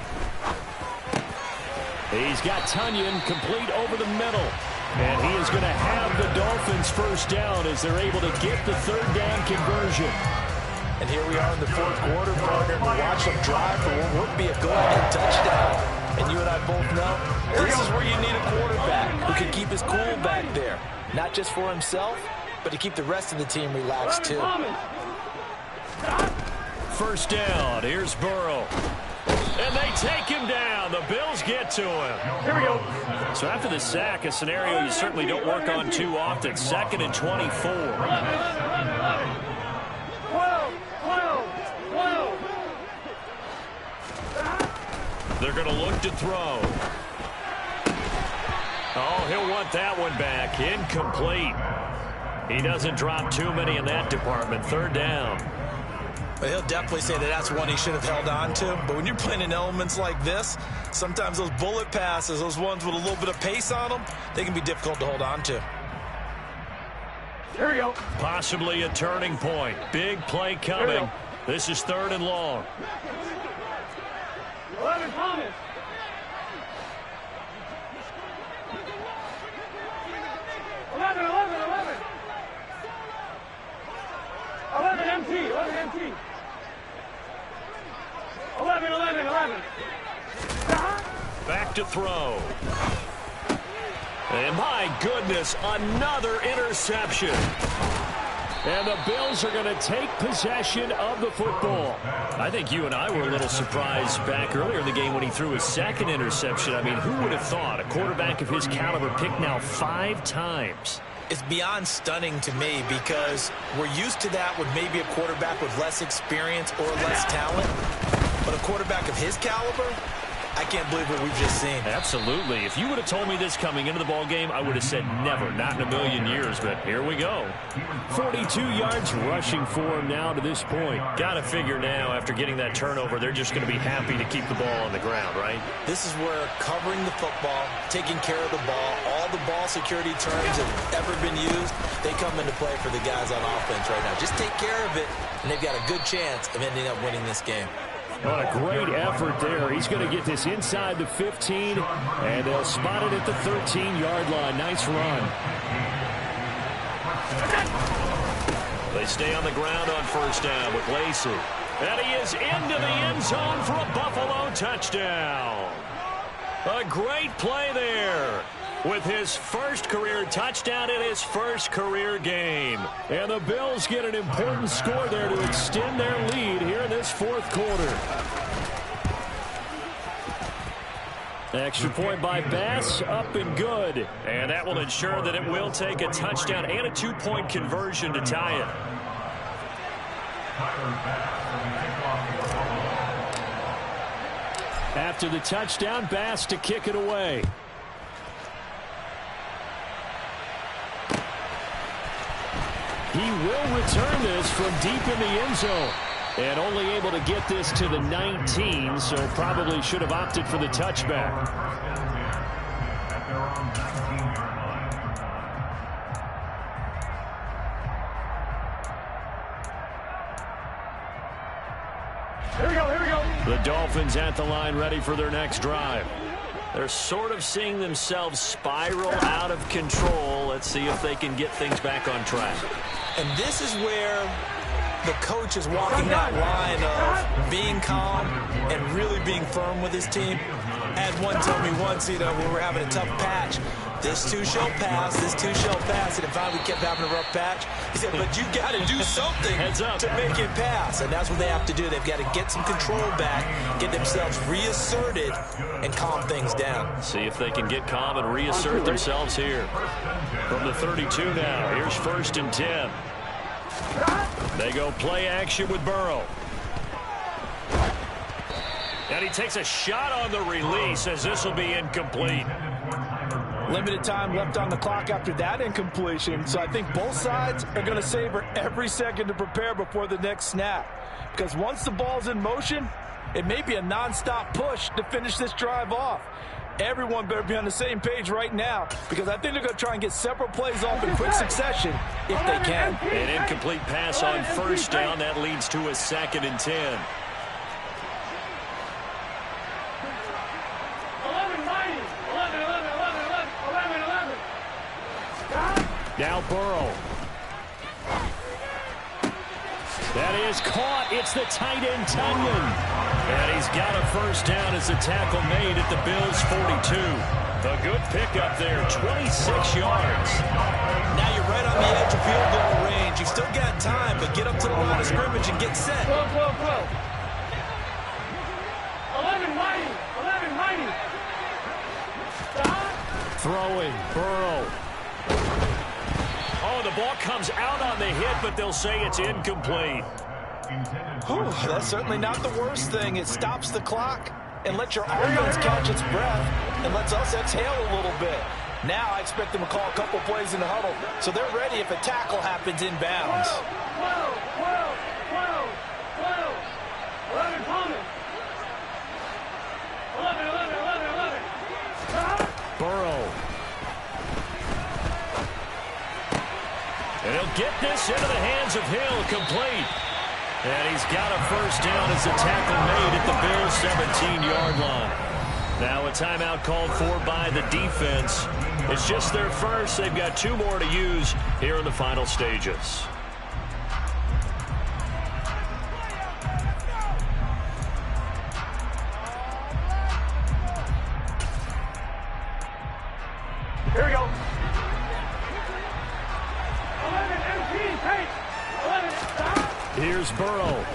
He's got Tunyon complete over the middle. And he is going to have the Dolphins first down as they're able to get the 3rd down conversion. And here we are in the 4th quarter, partner, to watch them drive for what would be a go-ahead touchdown. And you and I both know this is where you need a quarterback who can keep his cool back there. Not just for himself, but to keep the rest of the team relaxed too. First down. Here's Burrow. And they take him down. The Bills get to him. Here we go. So after the sack, a scenario you certainly don't work on too often. 2nd and 24. 12. They're going to look to throw. Oh, he'll want that one back. Incomplete. He doesn't drop too many in that department. 3rd down. But he'll definitely say that that's one he should have held on to. But when you're playing in elements like this, sometimes those bullet passes, those ones with a little bit of pace on them, they can be difficult to hold on to. Here we go. Possibly a turning point. Big play coming. This is 3rd and long. 11 Thomas. 11 MT. 11. Back to throw. And my goodness, another interception. And the Bills are going to take possession of the football. I think you and I were a little surprised back earlier in the game when he threw his 2nd interception. I mean, who would have thought a quarterback of his caliber picked now 5 times? It's beyond stunning to me because we're used to that with maybe a quarterback with less experience or less talent. But a quarterback of his caliber, I can't believe what we've just seen. Absolutely. If you would have told me this coming into the ball game, I would have said never, not in a million years. But here we go. 42 yards rushing for him now to this point. Got to figure now after getting that turnover, they're just going to be happy to keep the ball on the ground, right? This is where covering the football, taking care of the ball, all the ball security terms that have ever been used, they come into play for the guys on offense right now. Just take care of it, and they've got a good chance of ending up winning this game. What a great effort there. He's going to get this inside the 15, and they'll spot it at the 13-yard line. Nice run. They stay on the ground on first down with Lacey. And he is into the end zone for a Buffalo touchdown. A great play there with his first career touchdown in his first career game. And the Bills get an important score there to extend their lead here in this 4th quarter. Extra point by Bass, up and good. And that will ensure that it will take a touchdown and a 2-point conversion to tie it. After the touchdown, Bass to kick it away. He will return this from deep in the end zone. And only able to get this to the 19, so probably should have opted for the touchback. Here we go. The Dolphins at the line ready for their next drive. They're sort of seeing themselves spiral out of control. Let's see if they can get things back on track. And this is where the coach is walking that line of being calm and really being firm with his team. I had one tell me once, when we're having a tough patch, This too shall pass. This too shall pass. And if we kept having a rough patch, he said, but you got to do something to make it pass. And that's what they have to do. They've got to get some control back, get themselves reasserted, and calm things down. See if they can get calm and reassert themselves here. From the 32 now, here's 1st and 10. They go play action with Burrow. And he takes a shot on the release as this will be incomplete. Limited time left on the clock after that incompletion, so I think both sides are going to savor every second to prepare before the next snap. Because once the ball's in motion, it may be a nonstop push to finish this drive off. Everyone better be on the same page right now, because I think they're going to try and get several plays off in quick succession if they can. An incomplete pass on 1st down. That leads to a 2nd and 10. Now Burrow. That is caught. It's the tight end, Tunyon. And he's got a 1st down as the tackle made at the Bills' 42. A good pickup there, 26 yards. Now you're right on the edge of field goal range. You've still got time, but get up to the line of scrimmage and get set. 11 mighty. Throwing, Burrow. Oh, the ball comes out on the hit, but they'll say it's incomplete. Whew, that's certainly not the worst thing. It stops the clock and lets your offense catch its breath and lets us exhale a little bit. Now I expect them to call a couple plays in the huddle, so they're ready if a tackle happens inbounds. 11 coming. 11. Burrow. And he'll get this into the hands of Hill, complete. And he's got a 1st down as the tackle made at the Bills' 17-yard line. Now a timeout called for by the defense. It's just their first. They've got 2 more to use here in the final stages. Here we go. 11 MT, take. 11, stop. Here's Burrow.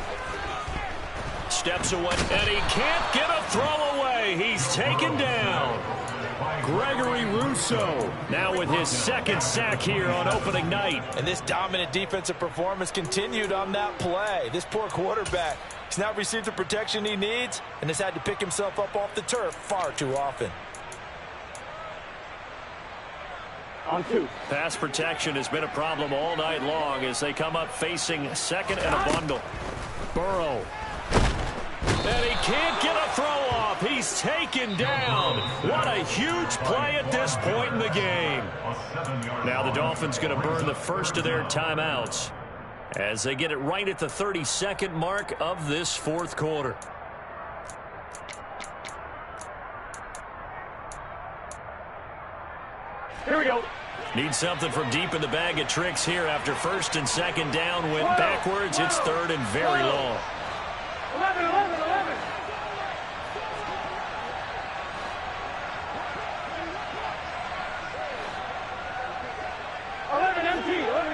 Steps away, and he can't get a throw away. He's taken down. Gregory Rousseau now with his 2nd sack here on opening night. And this dominant defensive performance continued on that play. This poor quarterback, he's not received the protection he needs and has had to pick himself up off the turf far too often. On 2. Pass protection has been a problem all night long as they come up facing 2nd and a bundle. Burrow. And he can't get a throw off. He's taken down. What a huge play at this point in the game. Now the Dolphins going to burn the first of their timeouts as they get it right at the 32nd mark of this 4th quarter. Here we go. Need something from deep in the bag of tricks here after 1st and 2nd down went backwards. It's 3rd and very long. 11. 11 MT. 11.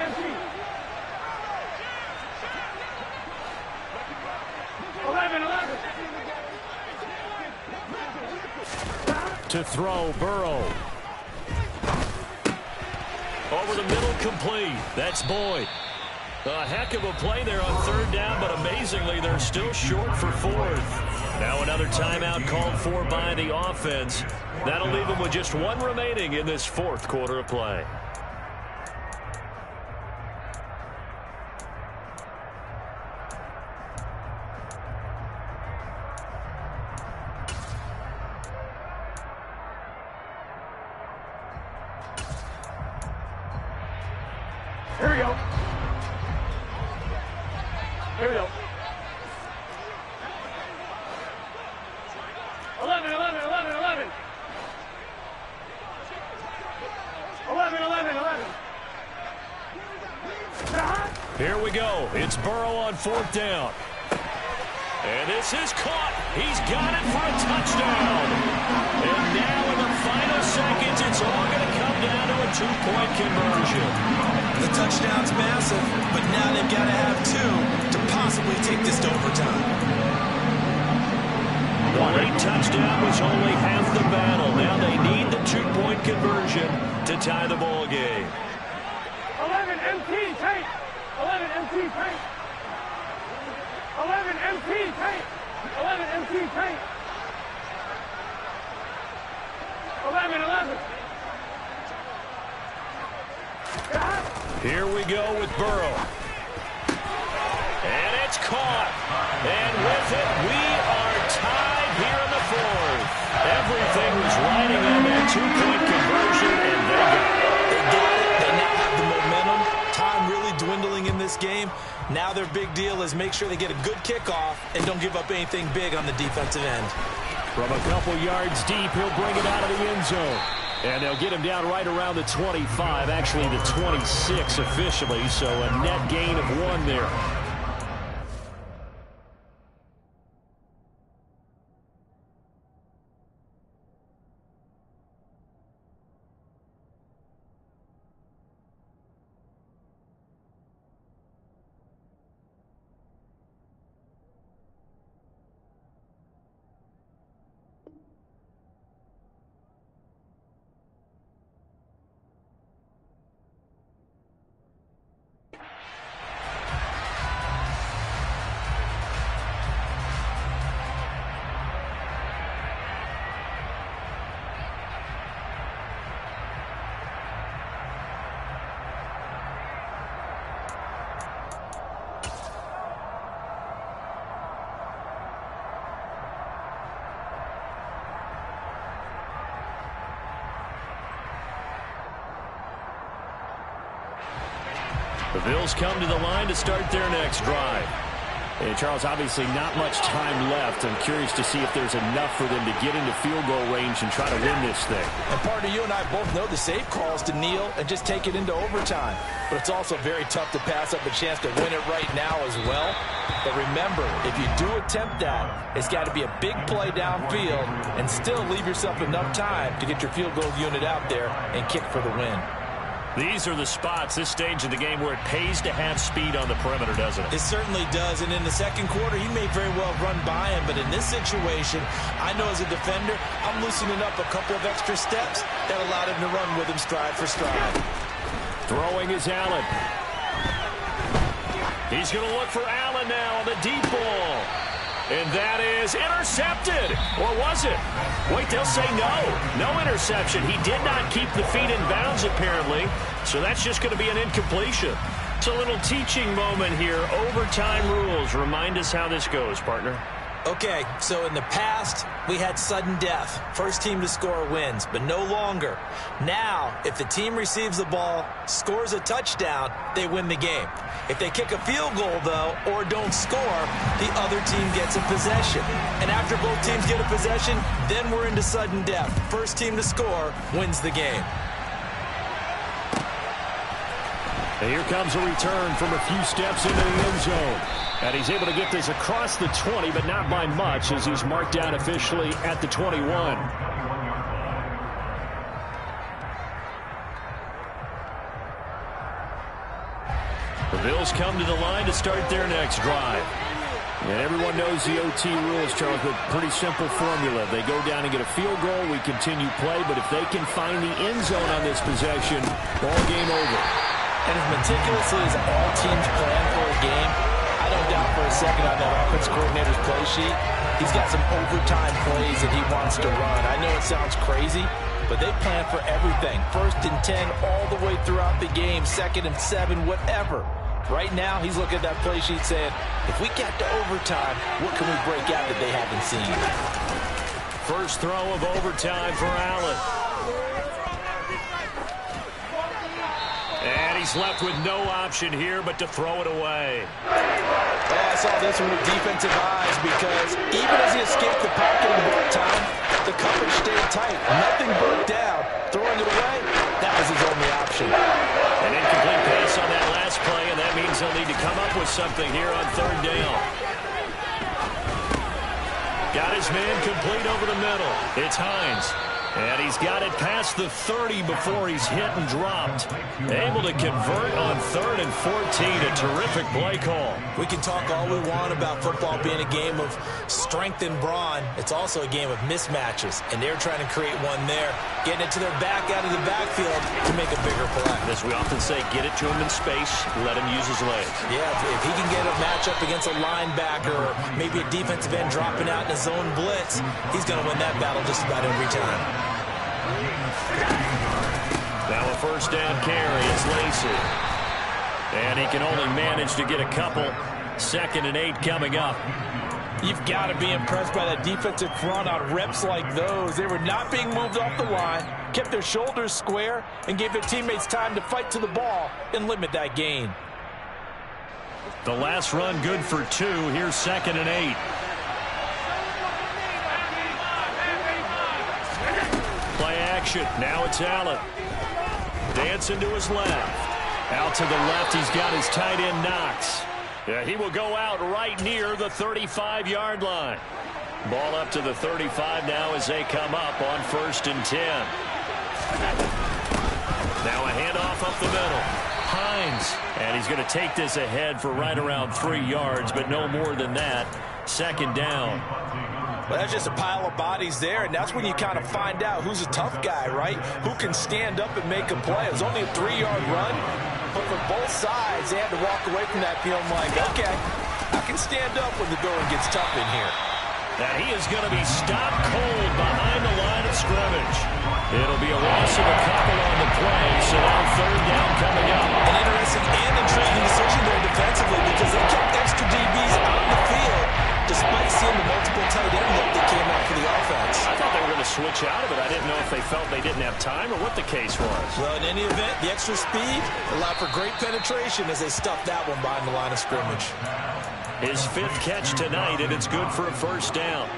To throw, Burrow. Over the middle, complete. That's Boyd. A heck of a play there on 3rd down, but amazingly, they're still short for 4th. Now another timeout called for by the offense. That'll leave them with just 1 remaining in this 4th quarter of play. Here we go. 11. 11. Here we go. It's Burrow on 4th down. And this is caught. He's got it for a touchdown. And now in the final seconds, it's all going to come two-point conversion. The touchdown's massive, but now they've got to have two to possibly take this to overtime. The late touchdown was only half the battle. Now they need the two-point conversion to tie the ball game. 11 MT tank. 11 MT tank. 11 MT tank. 11 MT tank. 11. Here we go with Burrow. And it's caught. And with it, we are tied here in the fourth. Everything was riding on that two-point conversion, and they got it. They got it. They now have the momentum. Time really dwindling in this game. Now their big deal is make sure they get a good kickoff and don't give up anything big on the defensive end. From a couple yards deep, he'll bring it out of the end zone. And they'll get him down right around the 25, actually the 26 officially, so a net gain of 1 there. The Bills come to the line to start their next drive. And Charles, obviously not much time left. I'm curious to see if there's enough for them to get into field goal range and try to win this thing. And partner, you and I both know the safe calls to kneel and just take it into overtime. But it's also very tough to pass up a chance to win it right now as well. But remember, if you do attempt that, it's got to be a big play downfield and still leave yourself enough time to get your field goal unit out there and kick for the win. These are the spots, this stage of the game, where it pays to have speed on the perimeter, doesn't it? It certainly does, and in the second quarter, he may very well run by him, but in this situation, I know as a defender, I'm loosening up a couple of extra steps that allowed him to run with him stride for stride. Throwing is Allen. He's going to look for Allen now on the deep ball. And that is intercepted. Or was it? Wait, they'll say no. No interception. He did not keep the feet in bounds, apparently. So that's just going to be an incompletion. It's a little teaching moment here. Overtime rules. Remind us how this goes, partner. Okay, so in the past, we had sudden death. First team to score wins, but no longer. Now, if the team receives the ball, scores a touchdown, they win the game. If they kick a field goal, though, or don't score, the other team gets a possession. And after both teams get a possession, then we're into sudden death. First team to score wins the game. And here comes a return from a few steps into the end zone. And he's able to get this across the 20, but not by much, as he's marked down officially at the 21. The Bills come to the line to start their next drive. And everyone knows the OT rules, Charles, but pretty simple formula. They go down and get a field goal, we continue play, but if they can find the end zone on this possession, ball game over. And as meticulously as all teams plan for a game, I don't doubt for a second on that offense coordinator's play sheet, he's got some overtime plays that he wants to run. I know it sounds crazy, but they plan for everything. 1st and 10 all the way throughout the game, 2nd and 7, whatever. Right now, he's looking at that play sheet saying, if we get to overtime, what can we break out that they haven't seen? First throw of overtime for Allen. And he's left with no option here but to throw it away. I saw this one with defensive eyes because even as he escaped the pocket and bought time, the coverage stayed tight. Nothing broke down. Throwing it away, that was his only option. An incomplete pass on that last play, and that means they'll need to come up with something here on 3rd down. Got his man complete over the middle. It's Hines. And he's got it past the 30 before he's hit and dropped. Able to convert on 3rd and 14. A terrific play call. We can talk all we want about football being a game of strength and brawn. It's also a game of mismatches, and they're trying to create one there, getting it to their back out of the backfield to make a bigger play. As we often say, get it to him in space, let him use his legs. Yeah, if he can get a matchup against a linebacker or maybe a defensive end dropping out in a zone blitz, he's going to win that battle just about every time. Now a first down carry is Lacy. And he can only manage to get a couple. 2nd and 8 coming up. You've got to be impressed by that defensive front on reps like those. They were not being moved off the line, kept their shoulders square, and gave their teammates time to fight to the ball and limit that gain. The last run good for 2. Here's 2nd and 8. Play action. Now it's Allen. Dancing to his left. Out to the left, he's got his tight end Knox. Yeah, he will go out right near the 35-yard line. Ball up to the 35 now as they come up on 1st and 10. Now a handoff up the middle. Hines, and he's going to take this ahead for right around 3 yards, but no more than that. 2nd down. Well, that's just a pile of bodies there, and that's when you kind of find out who's a tough guy, right? Who can stand up and make a play. It was only a 3-yard run, but for both sides, they had to walk away from that feeling like, okay, I can stand up when the going gets tough in here. Now he is going to be stopped cold behind the line of scrimmage. It'll be a loss of a couple on the play, so now 3rd down coming up. An interesting and intriguing decision there defensively because they kept extra DBs on the field despite seeing the multiple tight end look that came out for the offense. I thought they were going to switch out of it. I didn't know if they felt they didn't have time or what the case was. Well, in any event, the extra speed allowed for great penetration as they stuffed that one behind the line of scrimmage. His 5th catch tonight, and it's good for a 1st down.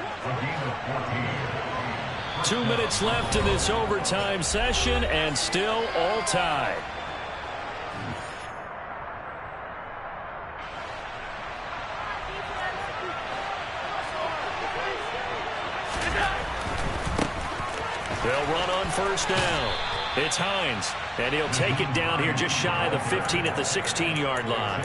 2 minutes left in this overtime session, and still all tied. They'll run on 1st down. It's Hines, and he'll take it down here just shy of the 15 at the 16-yard line.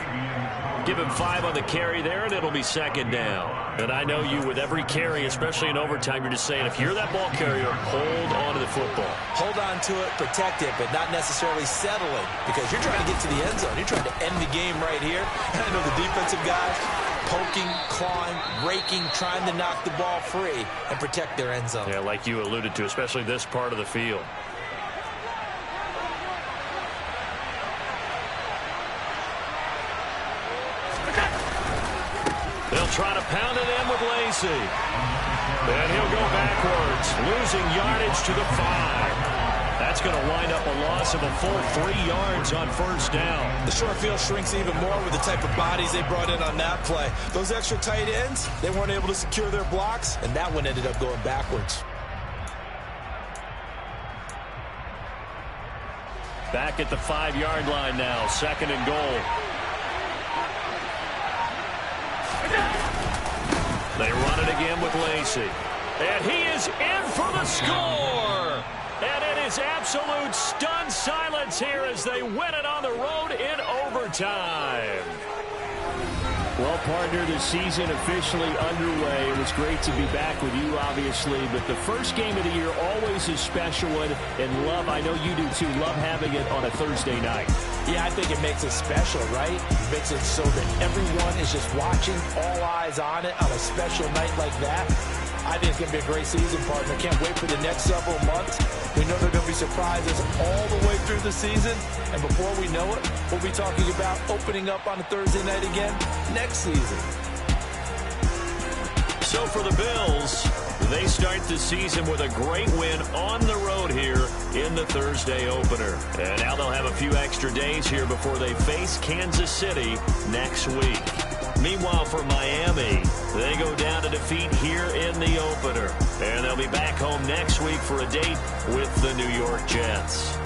Give him 5 on the carry there, and it'll be 2nd down. And I know you, with every carry, especially in overtime, you're just saying, if you're that ball carrier, hold on to the football. Hold on to it, protect it, but not necessarily settling, because you're trying to get to the end zone. You're trying to end the game right here. And I know the defensive guys poking, clawing, raking, trying to knock the ball free and protect their end zone. Yeah, like you alluded to, especially this part of the field. They'll try to pound it in with Lacy. Then he'll go backwards, losing yardage to the 5. That's going to wind up a loss of a full 3 yards on 1st down. The short field shrinks even more with the type of bodies they brought in on that play. Those extra tight ends, they weren't able to secure their blocks, and that one ended up going backwards. Back at the 5-yard line now, 2nd and goal. They run it again with Lacy. And he is in for the score! And it is absolute stunned silence here as they win it on the road in overtime. Well, partner, the season officially underway. It was great to be back with you, obviously, but the first game of the year always a special one, and love, I know you do too, love having it on a Thursday night. Yeah, I think it makes it special, right? It makes it so that everyone is just watching, all eyes on it on a special night like that. I think it's going to be a great season, partner. Can't wait for the next several months. We know there are going to be surprises all the way through the season. And before we know it, we'll be talking about opening up on a Thursday night again next season. So for the Bills, they start the season with a great win on the road here in the Thursday opener. And now they'll have a few extra days here before they face Kansas City next week. Meanwhile, for Miami, they go down to defeat here in the opener. And they'll be back home next week for a date with the New York Jets.